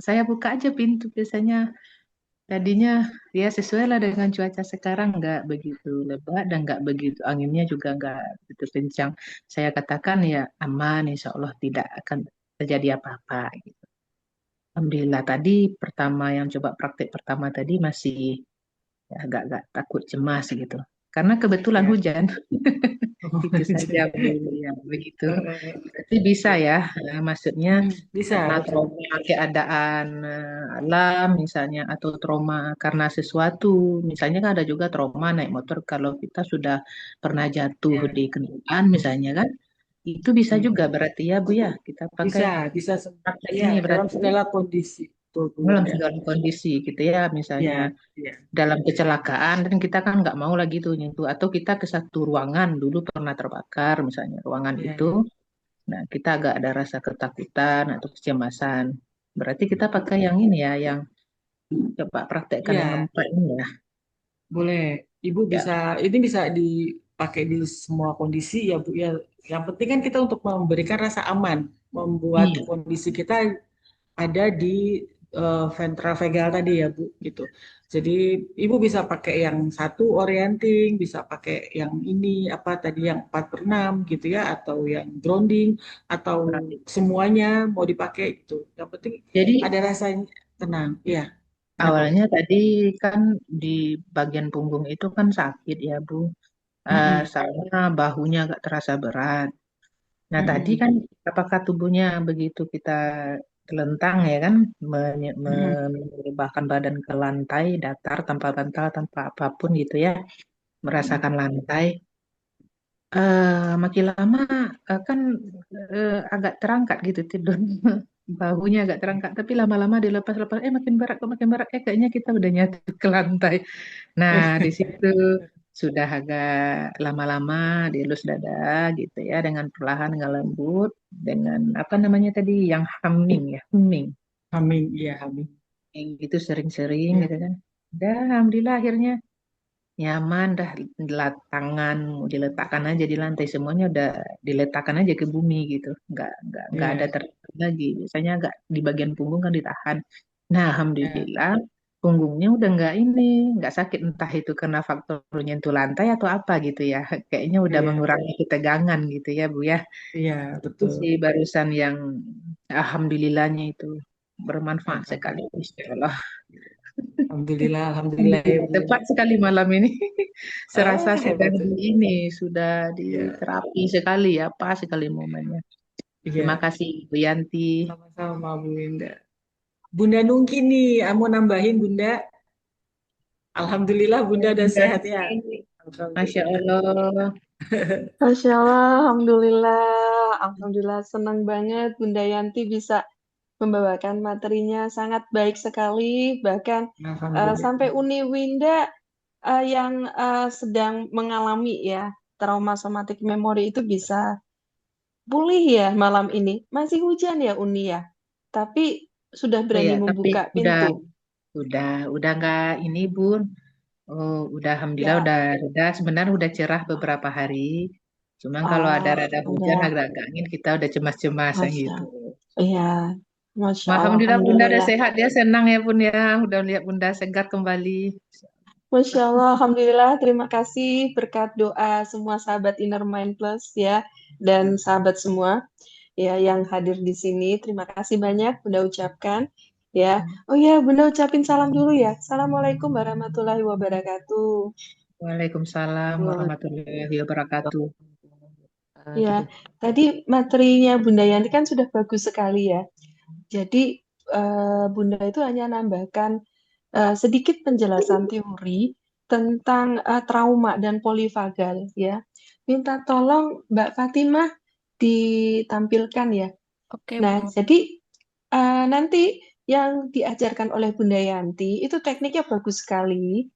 saya buka aja pintu biasanya. Tadinya ya sesuai lah dengan cuaca sekarang nggak begitu lebat dan nggak begitu anginnya juga nggak begitu kencang. Saya katakan ya aman, insya Allah tidak akan terjadi apa-apa gitu. Alhamdulillah tadi pertama yang coba praktek pertama tadi masih ya, agak-agak takut cemas gitu. Karena kebetulan Ya. hujan. Oh, Itu saja Bu, ya begitu. eh, Berarti bisa ya. ya, maksudnya Bisa, karena betul. trauma keadaan alam misalnya atau trauma karena sesuatu, misalnya kan ada juga trauma naik motor kalau kita sudah pernah jatuh Ya. di kendaraan misalnya kan, itu bisa juga Mhm. berarti ya Bu ya, kita pakai Bisa, bisa. praktek Ya, ini dalam berarti segala kondisi. Betul, Bu. dalam Ya. segala kondisi gitu ya, misalnya Ya, ya. dalam kecelakaan dan kita kan nggak mau lagi tuh nyentuh atau kita ke satu ruangan dulu pernah terbakar misalnya ruangan Ya, itu. ya. Nah, kita agak ada rasa ketakutan atau kecemasan. Berarti kita pakai yang ini ya, yang coba praktekkan yang Ya, keempat ini ya. boleh. Ibu Ya, ini bisa dipakai di semua kondisi ya Bu ya. Yang penting kan kita untuk memberikan rasa aman, membuat iya. kondisi kita ada di ventral vagal tadi ya Bu gitu. Jadi Ibu bisa pakai yang satu orienting, bisa pakai yang ini apa tadi yang 4/6 gitu ya, atau yang grounding, atau semuanya mau dipakai gitu. Yang penting Jadi ada rasanya tenang. Iya, kenapa Bu? awalnya tadi kan di bagian punggung itu kan sakit ya, Bu. Mm-mm, Soalnya bahunya agak terasa berat. Nah, tadi mm-mm, kan apakah tubuhnya begitu kita telentang ya kan, mm-mm, merebahkan badan ke lantai, datar, tanpa bantal, tanpa apapun gitu ya, mm-mm. merasakan lantai. Makin lama kan agak terangkat gitu tidur. Bahunya agak terangkat, tapi lama-lama dilepas-lepas, makin berat, kayaknya kita udah nyatu ke lantai. Nah, di situ sudah agak lama-lama dielus dada gitu ya, dengan perlahan, dengan lembut, dengan apa namanya tadi, yang humming ya, humming. Humming, iya humming. Yang gitu sering-sering Ya, gitu kan. Dah, alhamdulillah akhirnya nyaman dah, tangan mau diletakkan aja di lantai, semuanya udah diletakkan aja ke bumi gitu, nggak ada iya, tertekan lagi, biasanya agak di bagian punggung kan ditahan. Nah, iya, alhamdulillah punggungnya udah nggak sakit, entah itu karena faktor nyentuh lantai atau apa gitu ya, kayaknya udah iya, mengurangi ketegangan gitu ya Bu ya. iya, Itu betul. sih barusan yang alhamdulillahnya itu bermanfaat sekali, Alhamdulillah, Insya Allah. alhamdulillah, alhamdulillah ya Alhamdulillah, Bu. tepat sekali malam ini. Serasa sudah Hebat. di ini, sudah di Iya, terapi sekali ya, pas sekali momennya. Terima iya, kasih Bu Yanti. sama-sama Bu Winda. Bunda Nungki nih, mau nambahin Bunda. Alhamdulillah Bunda Ya, udah Bu sehat ya. Yanti. Masya Alhamdulillah. Allah. Masya Allah, Alhamdulillah, Alhamdulillah senang banget Bunda Yanti bisa membawakan materinya sangat baik sekali, bahkan sampai Alhamdulillah. Uni Winda yang sedang mengalami ya trauma somatic memory itu bisa pulih ya malam ini. Masih hujan ya Uni ya, tapi sudah Oh berani ya, tapi membuka udah pintu. udah udah nggak ini Bun. Oh, udah alhamdulillah Ya, udah sebenarnya udah cerah beberapa hari. Cuman kalau ada ah, rada hujan udah, agak-agak angin, kita udah cemas-cemas yang Masya, gitu. iya, Masya Allah, Alhamdulillah Bunda udah Alhamdulillah. sehat ya, senang ya Bun ya, udah lihat Bunda segar kembali. Masya Allah, Alhamdulillah, terima kasih berkat doa semua sahabat Inner Mind Plus ya, dan sahabat semua ya yang hadir di sini. Terima kasih banyak Bunda ucapkan ya. Oh ya, Bunda ucapin salam dulu ya. Assalamualaikum warahmatullahi wabarakatuh. Waalaikumsalam warahmatullahi wabarakatuh. Ya, tadi materinya Bunda Yanti kan sudah bagus sekali ya. Jadi Bunda itu hanya nambahkan sedikit penjelasan teori tentang trauma dan polivagal ya. Minta tolong Mbak Fatimah ditampilkan ya. Oke, Nah, Bu. jadi nanti yang diajarkan oleh Bunda Yanti itu tekniknya bagus sekali.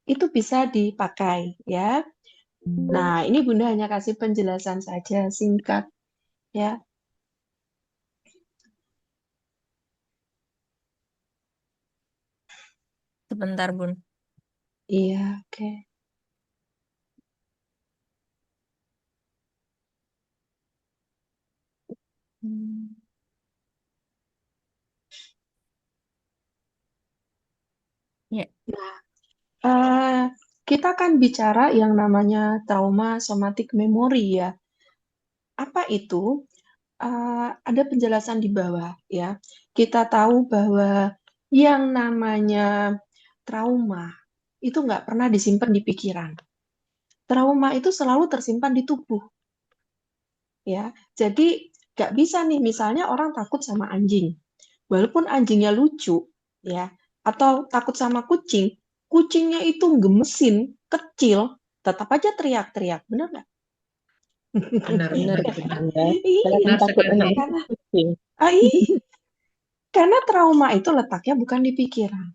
Itu bisa dipakai ya. Nah, ini Bunda hanya kasih penjelasan saja singkat ya. Sebentar, Bun. Iya, oke. Hmm. Ya, Eh, kita kan bicara yang namanya trauma somatic memory ya. Apa itu? Ada penjelasan di bawah ya. Kita tahu bahwa yang namanya trauma itu nggak pernah disimpan di pikiran. Trauma itu selalu tersimpan di tubuh ya. Jadi nggak bisa nih misalnya orang takut sama anjing. Walaupun anjingnya lucu ya, atau takut sama kucing, kucingnya itu gemesin, kecil, tetap aja teriak-teriak. Benar nggak? Benar, Benar, benar, Bu. benar. Ya. Saya kan Benar takut sekali. anak Karena, kucing. iya, karena trauma itu letaknya bukan di pikiran,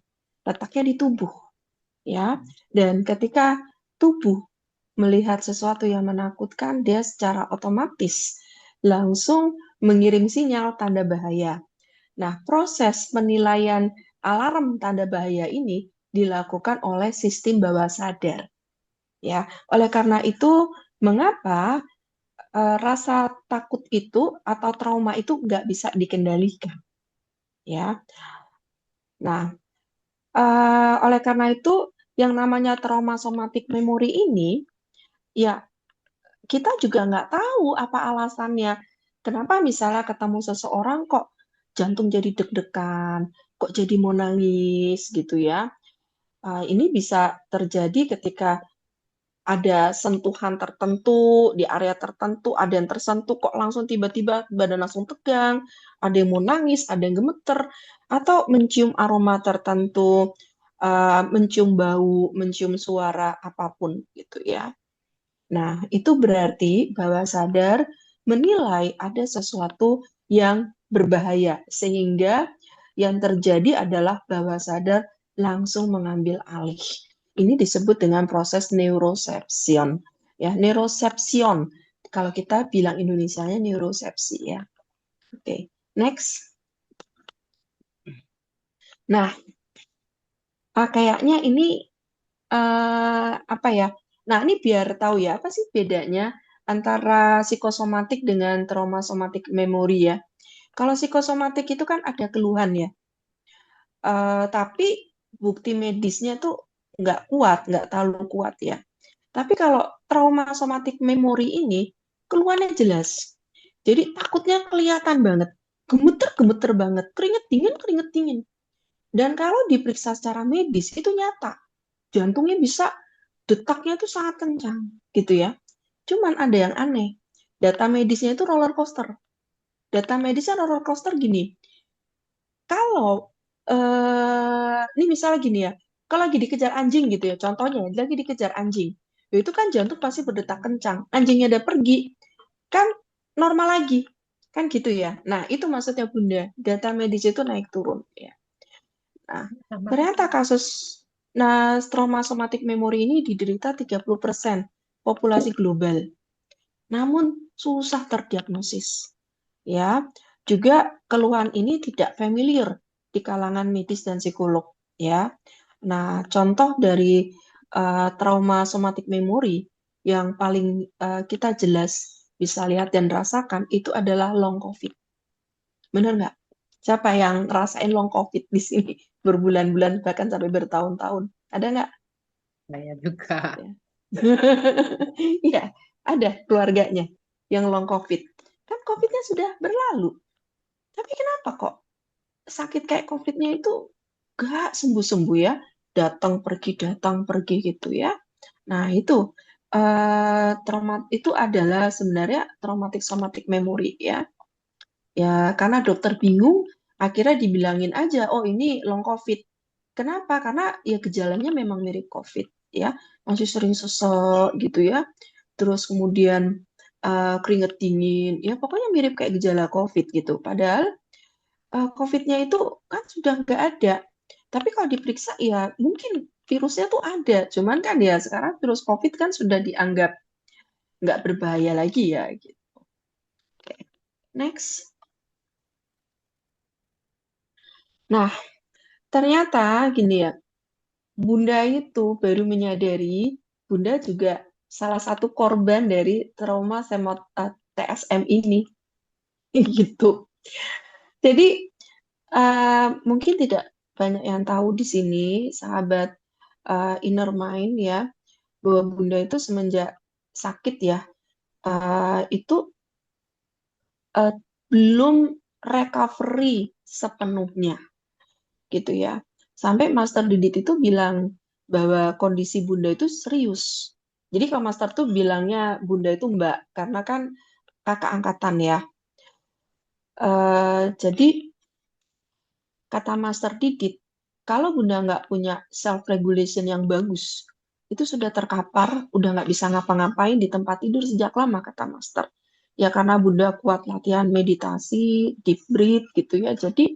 letaknya di tubuh, ya. Dan ketika tubuh melihat sesuatu yang menakutkan, dia secara otomatis langsung mengirim sinyal tanda bahaya. Nah, proses penilaian alarm tanda bahaya ini dilakukan oleh sistem bawah sadar. ya. Oleh karena itu, mengapa rasa takut itu atau trauma itu nggak bisa dikendalikan, ya. Nah, oleh karena itu, yang namanya trauma somatic memory ini, ya kita juga nggak tahu apa alasannya. Kenapa misalnya ketemu seseorang kok jantung jadi deg-degan, kok jadi mau nangis gitu ya. Ini bisa terjadi ketika ada sentuhan tertentu di area tertentu, ada yang tersentuh kok langsung tiba-tiba badan langsung tegang, ada yang mau nangis, ada yang gemeter, atau mencium aroma tertentu, mencium bau, mencium suara apapun gitu ya. Nah, itu berarti bawah sadar menilai ada sesuatu yang berbahaya, sehingga yang terjadi adalah bawah sadar langsung mengambil alih. Ini disebut dengan proses neuroception. Ya, neuroception. Kalau kita bilang Indonesianya neurosepsi ya. Oke, next. Nah, kayaknya ini apa ya? Nah, ini biar tahu ya, apa sih bedanya antara psikosomatik dengan traumasomatik memory ya? Kalau psikosomatik itu kan ada keluhan ya, tapi bukti medisnya tuh nggak terlalu kuat ya. Tapi kalau trauma somatic memory ini, keluhannya jelas. Jadi takutnya kelihatan banget, gemeter-gemeter banget, keringet dingin. Dan kalau diperiksa secara medis, itu nyata. Jantungnya bisa, detaknya tuh sangat kencang, gitu ya. Cuman ada yang aneh, data medisnya itu roller coaster. Data medisnya roller coaster gini, kalau ini misalnya gini ya, kalau lagi dikejar anjing gitu ya, contohnya lagi dikejar anjing, ya itu kan jantung pasti berdetak kencang. Anjingnya udah pergi, kan normal lagi, kan gitu ya. Nah itu maksudnya Bunda, data medis itu naik turun ya. Nah ternyata trauma somatic memory ini diderita 30% populasi global, namun susah terdiagnosis. Ya, juga keluhan ini tidak familiar di kalangan medis dan psikolog. Ya, nah contoh dari trauma somatic memory yang paling kita jelas bisa lihat dan rasakan itu adalah long COVID. Benar nggak? Siapa yang rasain long COVID di sini berbulan-bulan bahkan sampai bertahun-tahun? Ada nggak? Saya juga. Ya. Iya, ada keluarganya yang long COVID. Kan COVID-nya sudah berlalu. Tapi kenapa kok sakit kayak COVID-nya itu gak sembuh-sembuh ya? Datang pergi gitu ya. Nah, itu trauma itu adalah sebenarnya traumatic somatic memory ya. Ya, karena dokter bingung, akhirnya dibilangin aja, oh ini long COVID. Kenapa? Karena ya gejalanya memang mirip COVID ya, masih sering sesek gitu ya. Terus kemudian keringet dingin, ya pokoknya mirip kayak gejala COVID gitu. Padahal COVID-nya itu kan sudah nggak ada. Tapi kalau diperiksa ya mungkin virusnya tuh ada. Cuman kan ya sekarang virus COVID kan sudah dianggap nggak berbahaya lagi ya. Gitu. Oke. Next. Nah, ternyata gini ya, Bunda itu baru menyadari Bunda juga salah satu korban dari trauma TSM ini. Gitu. Jadi mungkin tidak banyak yang tahu di sini, sahabat Inner Mind ya, bahwa Bunda itu semenjak sakit ya, itu uh, belum recovery sepenuhnya, gitu ya. Sampai Master Didit itu bilang bahwa kondisi Bunda itu serius. Jadi kalau Master tuh bilangnya Bunda itu Mbak, karena kan kakak angkatan ya. Jadi kata Master Didit, kalau Bunda nggak punya self-regulation yang bagus, itu sudah terkapar, udah nggak bisa ngapa-ngapain di tempat tidur sejak lama, kata Master. Ya karena Bunda kuat latihan meditasi, deep breath gitu ya, jadi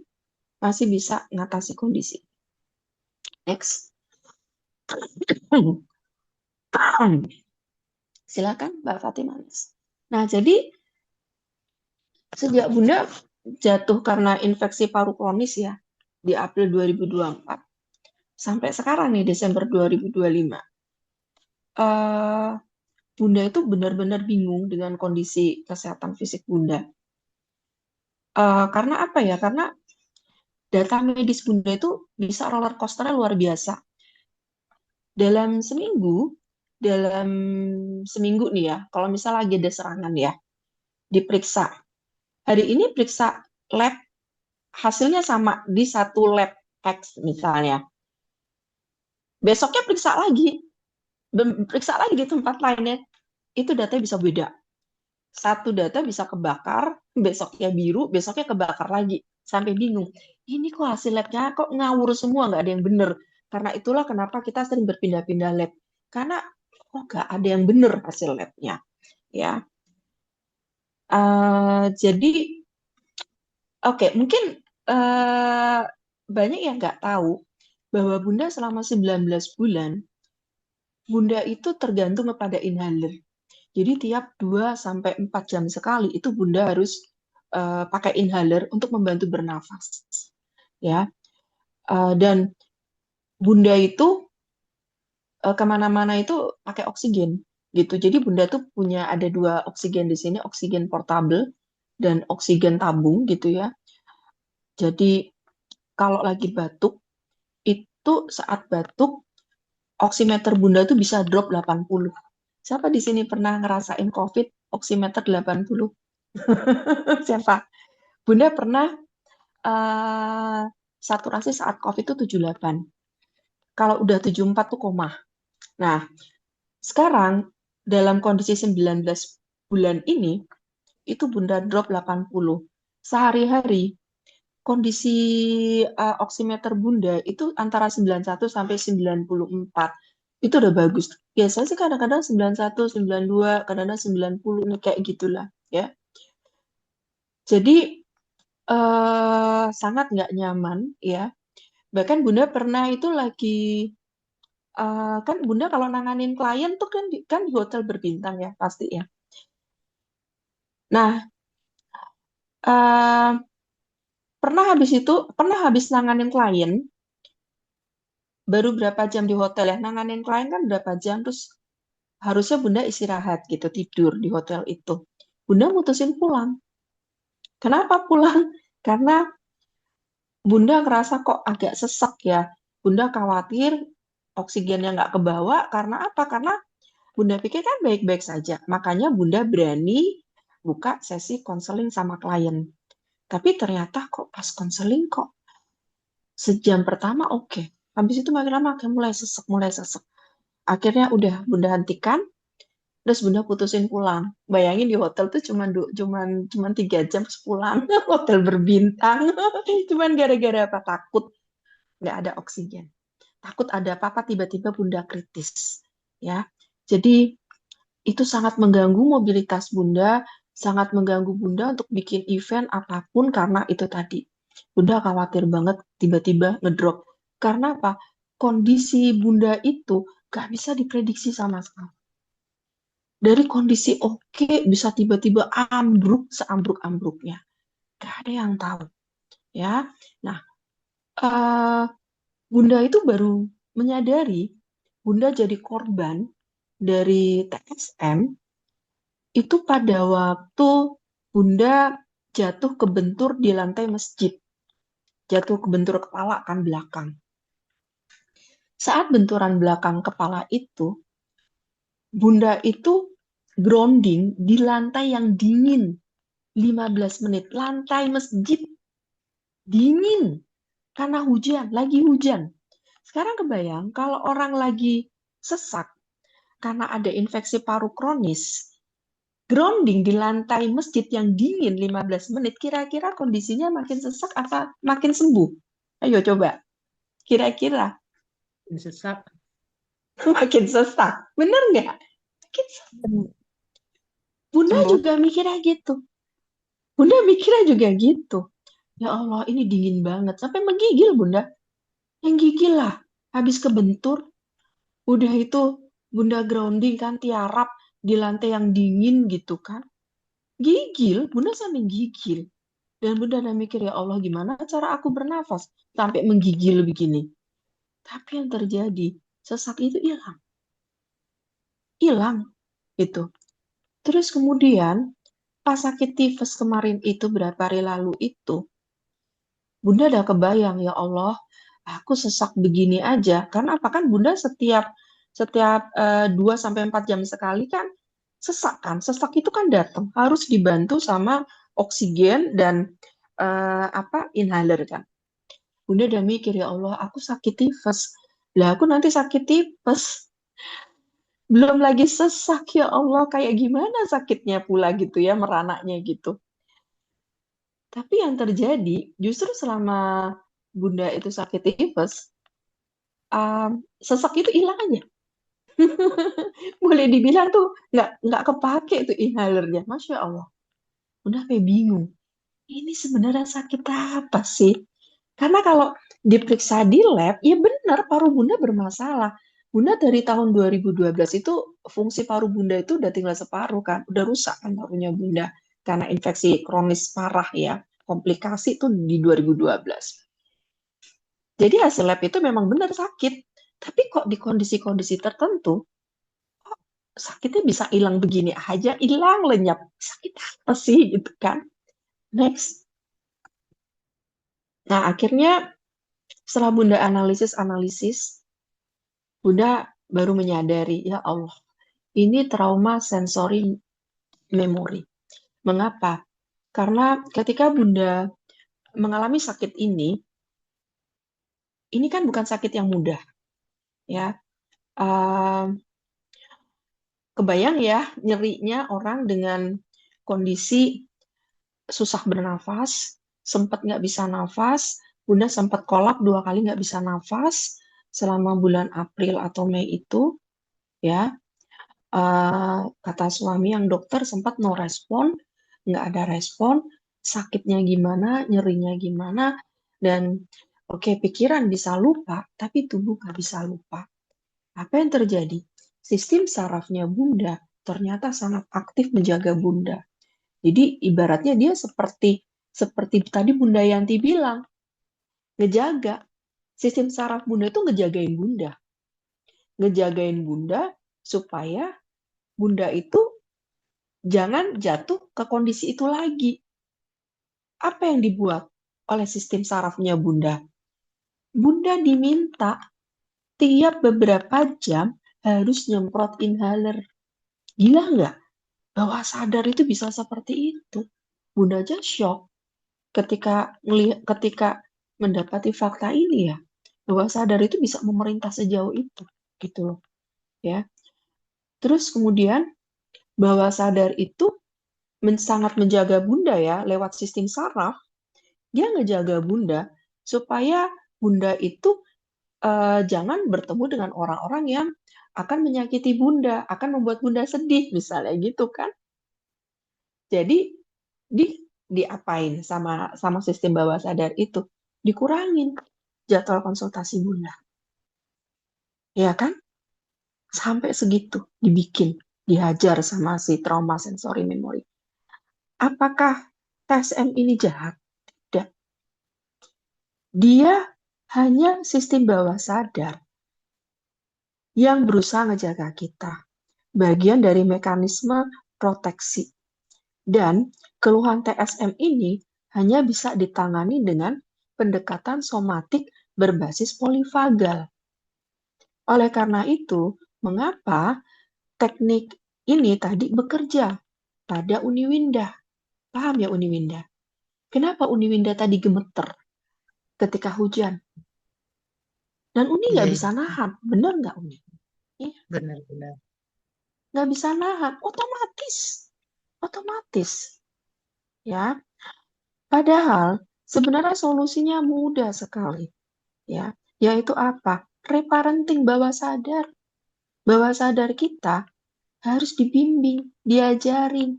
masih bisa ngatasi kondisi. Next. Silakan Mbak Fatimah. Nah, jadi sejak Bunda jatuh karena infeksi paru kronis ya, di April 2024, sampai sekarang nih Desember 2025. eh, Bunda itu benar-benar bingung dengan kondisi kesehatan fisik Bunda. Karena apa ya? Karena data medis Bunda itu bisa roller coasternya luar biasa. Dalam dalam seminggu nih ya, kalau misalnya lagi ada serangan ya, diperiksa. Hari ini periksa lab, hasilnya sama di satu lab X misalnya. Besoknya periksa lagi di tempat lainnya, itu datanya bisa beda. Satu data bisa kebakar, besoknya biru, besoknya kebakar lagi. Sampai bingung. Ini kok hasil labnya kok ngawur semua, nggak ada yang bener. Karena itulah kenapa kita sering berpindah-pindah lab. Karena kok nggak ada yang bener hasil labnya. Ya, jadi oke, mungkin eh, banyak yang nggak tahu bahwa Bunda selama 19 bulan, Bunda itu tergantung kepada inhaler. Jadi tiap 2 sampai 4 jam sekali itu Bunda harus pakai inhaler untuk membantu bernafas. Ya, dan Bunda itu kemana-mana itu pakai oksigen gitu. Jadi Bunda tuh punya ada 2 oksigen di sini, oksigen portable dan oksigen tabung gitu ya. Jadi kalau lagi batuk, itu saat batuk oximeter Bunda tuh bisa drop 80. Siapa di sini pernah ngerasain COVID oximeter 80? Siapa? Bunda pernah eh, saturasi saat COVID itu 78. Kalau udah 74 tuh koma. Nah, sekarang dalam kondisi 19 bulan ini itu Bunda drop 80. Sehari-hari kondisi oximeter Bunda itu antara 91 sampai 94. Itu udah bagus. Biasanya sih kadang-kadang 91, 92, kadang-kadang 90 nih kayak gitulah ya. Jadi sangat nggak nyaman ya. Bahkan Bunda pernah itu lagi kan Bunda kalau nanganin klien tuh kan di hotel berbintang ya pasti ya. Nah, eh, pernah habis nanganin klien baru berapa jam di hotel ya. Nanganin klien kan berapa jam terus harusnya Bunda istirahat gitu, tidur di hotel itu. Bunda mutusin pulang. Kenapa pulang? Karena Bunda ngerasa kok agak sesek ya. Bunda khawatir oksigennya nggak kebawa. Karena apa? Karena Bunda pikir kan baik-baik saja. Makanya Bunda berani buka sesi konseling sama klien. Tapi ternyata kok pas konseling kok sejam pertama oke. Habis itu makin lama makin mulai sesek. Akhirnya udah Bunda hentikan, terus Bunda putusin pulang. Bayangin di hotel tuh cuman 3 jam terus pulang. Hotel berbintang. Cuman gara-gara apa? Takut nggak ada oksigen. Takut ada apa-apa tiba-tiba Bunda kritis. Ya. Jadi itu sangat mengganggu mobilitas Bunda, sangat mengganggu Bunda untuk bikin event apapun karena itu tadi. Bunda khawatir banget tiba-tiba ngedrop. Karena apa? Kondisi Bunda itu gak bisa diprediksi sama sekali. Dari kondisi oke bisa tiba-tiba ambruk seambruk-ambruknya. Gak ada yang tahu. Ya, nah Bunda itu baru menyadari Bunda jadi korban dari TSM itu pada waktu Bunda jatuh kebentur di lantai masjid. Jatuh kebentur kepala kan belakang. Saat benturan belakang kepala itu, Bunda itu grounding di lantai yang dingin 15 menit. Lantai masjid dingin karena hujan, lagi hujan. Sekarang kebayang kalau orang lagi sesak karena ada infeksi paru kronis, grounding di lantai masjid yang dingin 15 menit, kira-kira kondisinya makin sesak apa makin sembuh? Ayo coba. Kira-kira Sesak. makin sesak. Bener nggak? Makin sesak. Bunda Sembuh. juga mikirnya gitu. Bunda mikirnya juga gitu. Ya Allah, ini dingin banget. Sampai menggigil Bunda. Yang gigil lah. Habis kebentur, udah itu Bunda grounding kan tiarap di lantai yang dingin gitu kan. Gigil, Bunda sampai gigil. Dan Bunda udah mikir, ya Allah gimana cara aku bernafas sampai menggigil begini. Tapi yang terjadi, sesak itu hilang. hilang itu. Terus kemudian pas sakit tifus kemarin itu berapa hari lalu itu, Bunda udah kebayang, ya Allah, aku sesak begini aja. Karena apa kan Bunda setiap setiap 2 sampai 4 jam sekali kan sesak kan. Sesak itu kan datang, harus dibantu sama oksigen dan inhaler kan. Bunda udah mikir, ya Allah, aku sakit tifus. Lah aku nanti sakit tipes. Belum lagi sesak, ya Allah, kayak gimana sakitnya pula gitu ya, meranaknya gitu. Tapi yang terjadi justru selama Bunda itu sakit tipes, sesak itu hilang aja. Boleh dibilang tuh nggak kepake itu inhalernya. Masya Allah. Bunda kayak bingung. Ini sebenarnya sakit apa sih? Karena kalau diperiksa di lab, ya benar paru Bunda bermasalah. Bunda dari tahun 2012 itu fungsi paru Bunda itu udah tinggal separuh kan, udah rusak kan parunya Bunda karena infeksi kronis parah ya, komplikasi itu di 2012. Jadi hasil lab itu memang benar sakit, tapi kok di kondisi-kondisi tertentu sakitnya bisa hilang begini aja, hilang lenyap. Sakit apa sih gitu kan? Next. Nah, akhirnya setelah Bunda analisis, Bunda baru menyadari, ya Allah, ini trauma sensori memori. Mengapa? Karena ketika Bunda mengalami sakit ini kan bukan sakit yang mudah, ya. Kebayang ya nyerinya orang dengan kondisi susah bernafas, sempat nggak bisa nafas, Bunda sempat kolap 2 kali nggak bisa nafas selama bulan April atau Mei itu, ya. Kata suami yang dokter sempat no respon, nggak ada respon, sakitnya gimana, nyerinya gimana, dan oke, pikiran bisa lupa, tapi tubuh nggak bisa lupa. Apa yang terjadi? Sistem sarafnya Bunda ternyata sangat aktif menjaga Bunda. Jadi ibaratnya dia seperti tadi Bunda Yanti bilang, ngejaga. Sistem saraf Bunda itu ngejagain Bunda. Ngejagain Bunda supaya Bunda itu jangan jatuh ke kondisi itu lagi. Apa yang dibuat oleh sistem sarafnya Bunda? Bunda diminta tiap beberapa jam harus nyemprot inhaler. Gila nggak? Bawah sadar itu bisa seperti itu. Bunda aja shock ketika mendapati fakta ini ya. Bawah sadar itu bisa memerintah sejauh itu, gitu loh. Ya. Terus kemudian bawah sadar itu sangat menjaga Bunda ya lewat sistem saraf. Dia ngejaga Bunda supaya Bunda itu jangan bertemu dengan orang-orang yang akan menyakiti Bunda, akan membuat Bunda sedih, misalnya gitu kan. Jadi diapain sama sistem bawah sadar itu? Dikurangin jadwal konsultasi Bunda. Ya kan? Sampai segitu dibikin, dihajar sama si trauma sensory memory. Apakah TSM ini jahat? Tidak. Dia hanya sistem bawah sadar yang berusaha ngejaga kita. Bagian dari mekanisme proteksi. Dan keluhan TSM ini hanya bisa ditangani dengan pendekatan somatik berbasis polivagal. Oleh karena itu, mengapa teknik ini tadi bekerja pada Uni Winda? Paham ya Uni Winda? Kenapa Uni Winda tadi gemeter ketika hujan? Dan Uni nggak Iya, bisa nahan, benar nggak Uni? Iya, benar-benar. nggak bisa nahan, otomatis, ya. Padahal sebenarnya solusinya mudah sekali, ya, yaitu apa? Reparenting bawah sadar. Bawah sadar kita harus dibimbing, diajarin.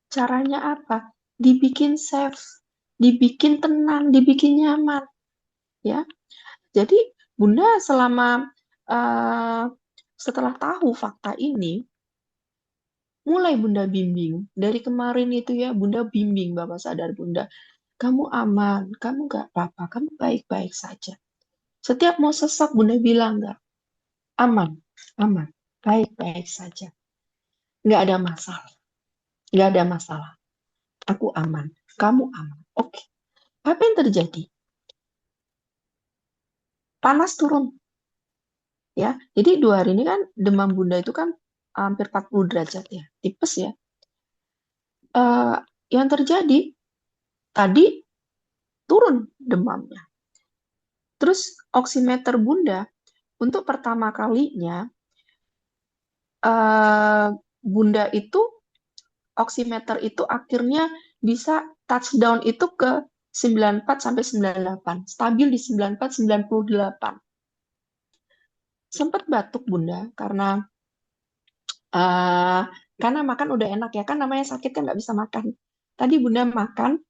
Caranya apa? Dibikin safe, dibikin tenang, dibikin nyaman, ya. Jadi Bunda setelah tahu fakta ini, mulai Bunda bimbing. Dari kemarin itu ya, Bunda bimbing bawah sadar Bunda. Kamu aman, kamu gak apa-apa, kamu baik-baik saja. Setiap mau sesak, Bunda bilang gak, aman, aman. baik-baik saja. Nggak ada masalah. Nggak ada masalah. Aku aman. Kamu aman. Oke. Apa yang terjadi? Panas turun. Ya. Jadi 2 hari ini kan demam Bunda itu kan hampir 40 derajat ya. Tipes ya. Eh, yang terjadi tadi turun demamnya. Terus oximeter Bunda untuk pertama kalinya Bunda itu oximeter itu akhirnya bisa touchdown itu ke 94 sampai 98, stabil di 94 98. Sempat batuk Bunda uh, karena makan udah enak ya kan namanya sakit kan nggak bisa makan. Tadi Bunda makan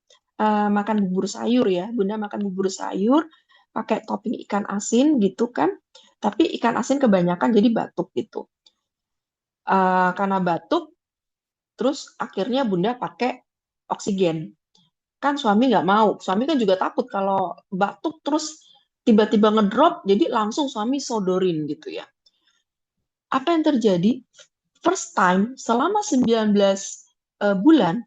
bubur sayur ya, Bunda makan bubur sayur pakai topping ikan asin gitu kan. Tapi ikan asin kebanyakan jadi batuk gitu. Karena batuk terus akhirnya Bunda pakai oksigen. Kan suami nggak mau. Suami kan juga takut kalau batuk terus tiba-tiba ngedrop, jadi langsung suami sodorin gitu ya. Apa yang terjadi? First time selama 19 bulan,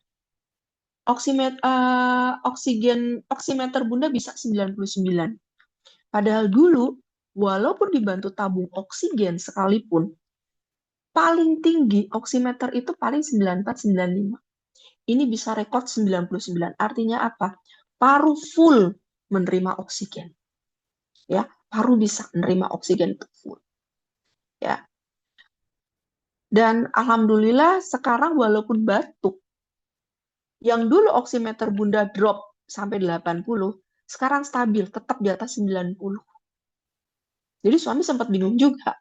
oximeter Bunda bisa 99. Padahal dulu, walaupun dibantu tabung oksigen sekalipun, paling tinggi oximeter itu paling 94-95. Ini bisa rekor 99. Artinya apa? Paru full menerima oksigen. Ya, paru bisa menerima oksigen itu full. Ya. Dan alhamdulillah sekarang walaupun batuk, yang dulu oximeter Bunda drop sampai 80, sekarang stabil, tetap di atas 90. Jadi suami sempat bingung juga.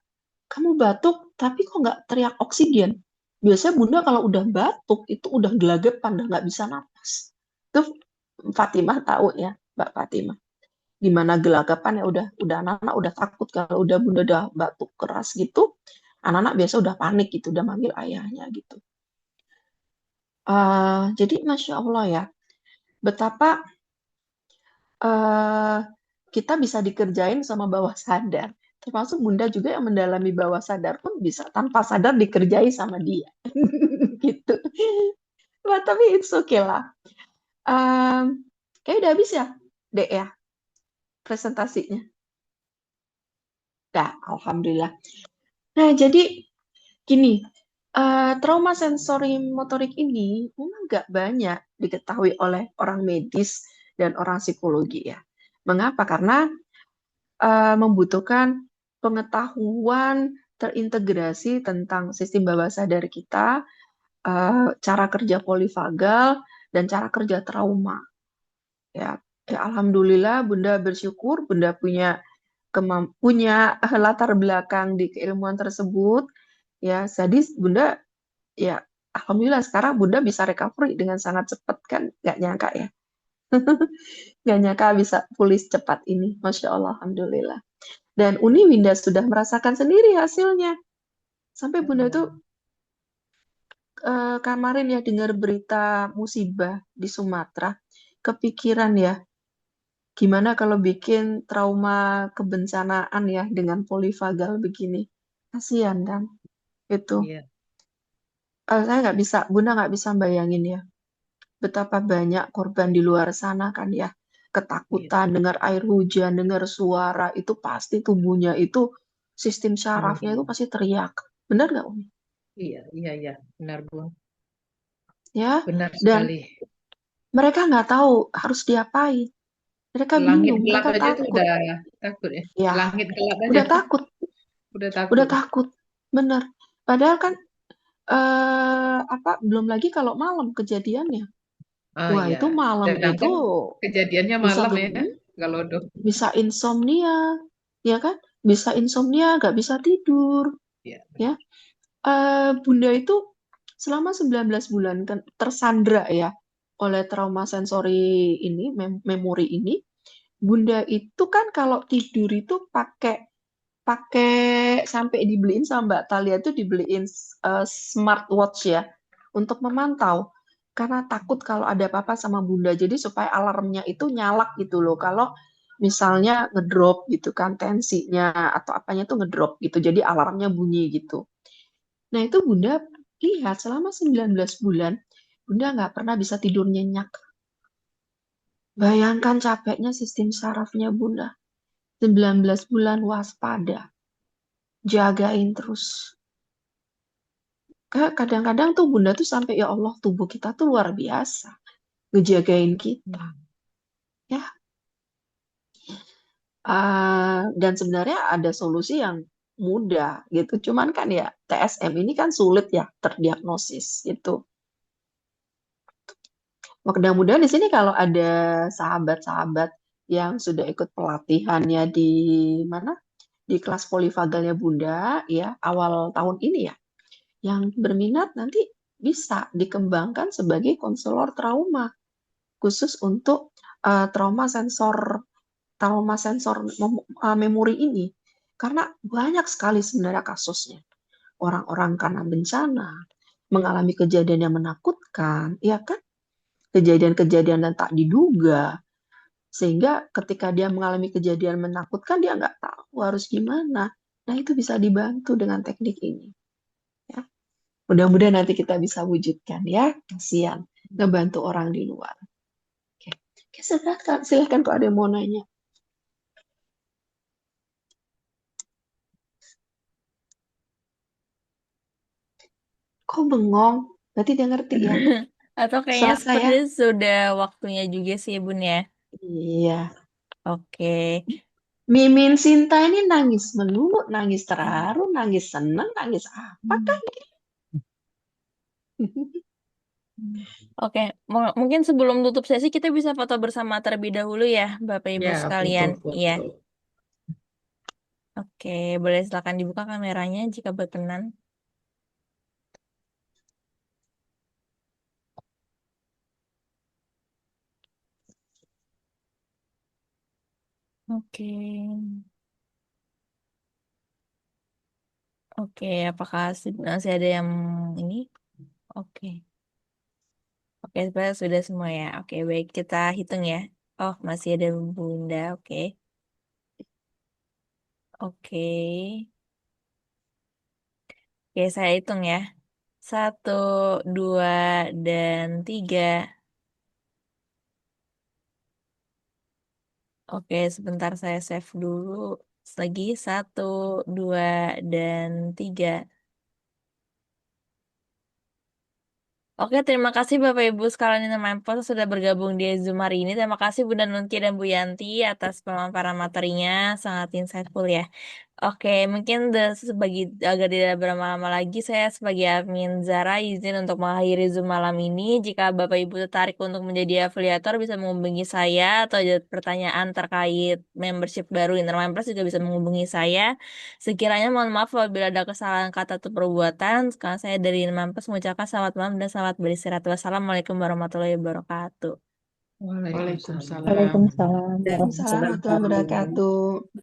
Kamu batuk, tapi kok nggak teriak oksigen? Biasanya Bunda kalau udah batuk, itu udah gelagapan, udah nggak bisa napas. Itu Fatimah tahu ya, Mbak Fatimah. Gimana gelagapan ya udah anak-anak udah takut kalau udah Bunda udah batuk keras gitu. Anak-anak biasa udah panik gitu, udah manggil ayahnya gitu. Jadi Masya Allah ya, betapa kita bisa dikerjain sama bawah sadar. Termasuk Bunda juga yang mendalami bawah sadar pun bisa tanpa sadar dikerjai sama dia. Gitu. Nah, tapi it's okay lah. Kayaknya udah habis ya, Dek ya, presentasinya. Dah, Alhamdulillah. Nah, jadi gini, trauma sensori motorik ini memang nggak banyak diketahui oleh orang medis dan orang psikologi ya. Mengapa? Karena membutuhkan pengetahuan terintegrasi tentang sistem bawah sadar kita, cara kerja polivagal, dan cara kerja trauma. Ya, alhamdulillah Bunda bersyukur Bunda punya latar belakang di keilmuan tersebut. Ya, jadi Bunda ya alhamdulillah sekarang Bunda bisa recovery dengan sangat cepat kan, nggak nyangka ya. Nggak nyangka bisa pulih cepat ini, Masya Allah, alhamdulillah. Dan Uni Winda sudah merasakan sendiri hasilnya. Sampai Bunda itu kemarin ya dengar berita musibah di Sumatera, kepikiran ya, gimana kalau bikin trauma kebencanaan ya dengan polivagal begini. Kasihan kan, itu. Iya. Saya nggak bisa, Bunda nggak bisa bayangin ya, betapa banyak korban di luar sana kan ya, ketakutan, dengar air hujan, dengar suara, itu pasti tubuhnya itu, sistem syarafnya itu pasti teriak. Benar nggak, Umi? Iya, benar Bu. Ya, Benar dan sekali. mereka nggak tahu harus diapain. Mereka Langit bingung, gelap mereka aja tuh takut. udah takut ya. Ya, Langit gelap aja udah takut, udah udah takut. takut, bener. Padahal kan belum lagi kalau malam kejadiannya. Wah, Iya. itu malam Sedangkan itu kejadiannya bisa malam ya, kalau udah. bisa insomnia, ya kan? Bisa insomnia, nggak bisa tidur, Iya. ya. Bunda itu selama 19 bulan kan tersandra ya oleh trauma sensori ini, memori ini. Bunda itu kan kalau tidur itu pakai pakai sampai dibeliin sama Mbak Talia itu dibeliin smartwatch ya untuk memantau karena takut kalau ada apa-apa sama Bunda. Jadi supaya alarmnya itu nyalak gitu loh. Kalau misalnya ngedrop gitu kan tensinya atau apanya tuh ngedrop gitu. Jadi alarmnya bunyi gitu. Nah, itu Bunda lihat selama 19 bulan, Bunda nggak pernah bisa tidur nyenyak. Bayangkan capeknya sistem sarafnya Bunda. 19 bulan waspada, jagain terus. Kadang-kadang tuh Bunda tuh sampai ya Allah tubuh kita tuh luar biasa ngejagain kita ya. Dan sebenarnya ada solusi yang mudah gitu. Cuman kan ya TSM ini kan sulit ya terdiagnosis gitu. Mudah-mudahan di sini kalau ada sahabat-sahabat yang sudah ikut pelatihannya di mana? Di kelas polivagalnya Bunda ya awal tahun ini ya, yang berminat nanti bisa dikembangkan sebagai konselor trauma khusus untuk trauma sensor memori ini. Karena banyak sekali sebenarnya kasusnya. Orang-orang karena bencana, mengalami kejadian yang menakutkan, ya kan? Kejadian-kejadian yang tak diduga. Sehingga ketika dia mengalami kejadian menakutkan, dia nggak tahu harus gimana. Nah, itu bisa dibantu dengan teknik ini. Ya. Mudah-mudahan nanti kita bisa wujudkan ya. Kasihan, ngebantu orang di luar. Oke, Oke, silahkan kalau ada yang mau nanya. Kok bengong? Berarti dia ngerti ya. Atau kayaknya Selasa ya. seperti sudah waktunya juga sih Bun ya. Iya. Oke. Mimin Sinta ini nangis melulu, nangis terharu, nangis seneng, nangis apa kan? Oke, mungkin sebelum tutup sesi kita bisa foto bersama terlebih dahulu ya, Bapak Ibu Ya, sekalian. Iya. foto-foto. Oke, boleh silakan dibuka kameranya jika berkenan. Oke. Oke, apakah masih ada yang ini? Oke. Oke, sebenarnya sudah semua ya. Oke, baik kita hitung ya. Oh, masih ada Bunda. Oke. Oke. Oke, saya hitung ya. 1, 2, dan 3. Oke, sebentar saya save dulu. Lagi 1, 2, dan 3. Oke, terima kasih Bapak Ibu sekalian yang Mampus sudah bergabung di Zoom hari ini. Terima kasih Bunda Nunki dan Bu Yanti atas pemaparan materinya, sangat insightful ya. Oke, mungkin agar tidak berlama-lama lagi, saya sebagai admin Zara izin untuk mengakhiri Zoom malam ini. Jika Bapak Ibu tertarik untuk menjadi afiliator, bisa menghubungi saya atau ada pertanyaan terkait membership baru Inner Plus juga bisa menghubungi saya. Sekiranya mohon maaf apabila ada kesalahan kata atau perbuatan. Sekarang saya dari Inner Plus mengucapkan selamat malam dan selamat beristirahat. Wassalamualaikum warahmatullahi wabarakatuh. Waalaikumsalam. Waalaikumsalam Waalaikumsalam warahmatullahi wabarakatuh.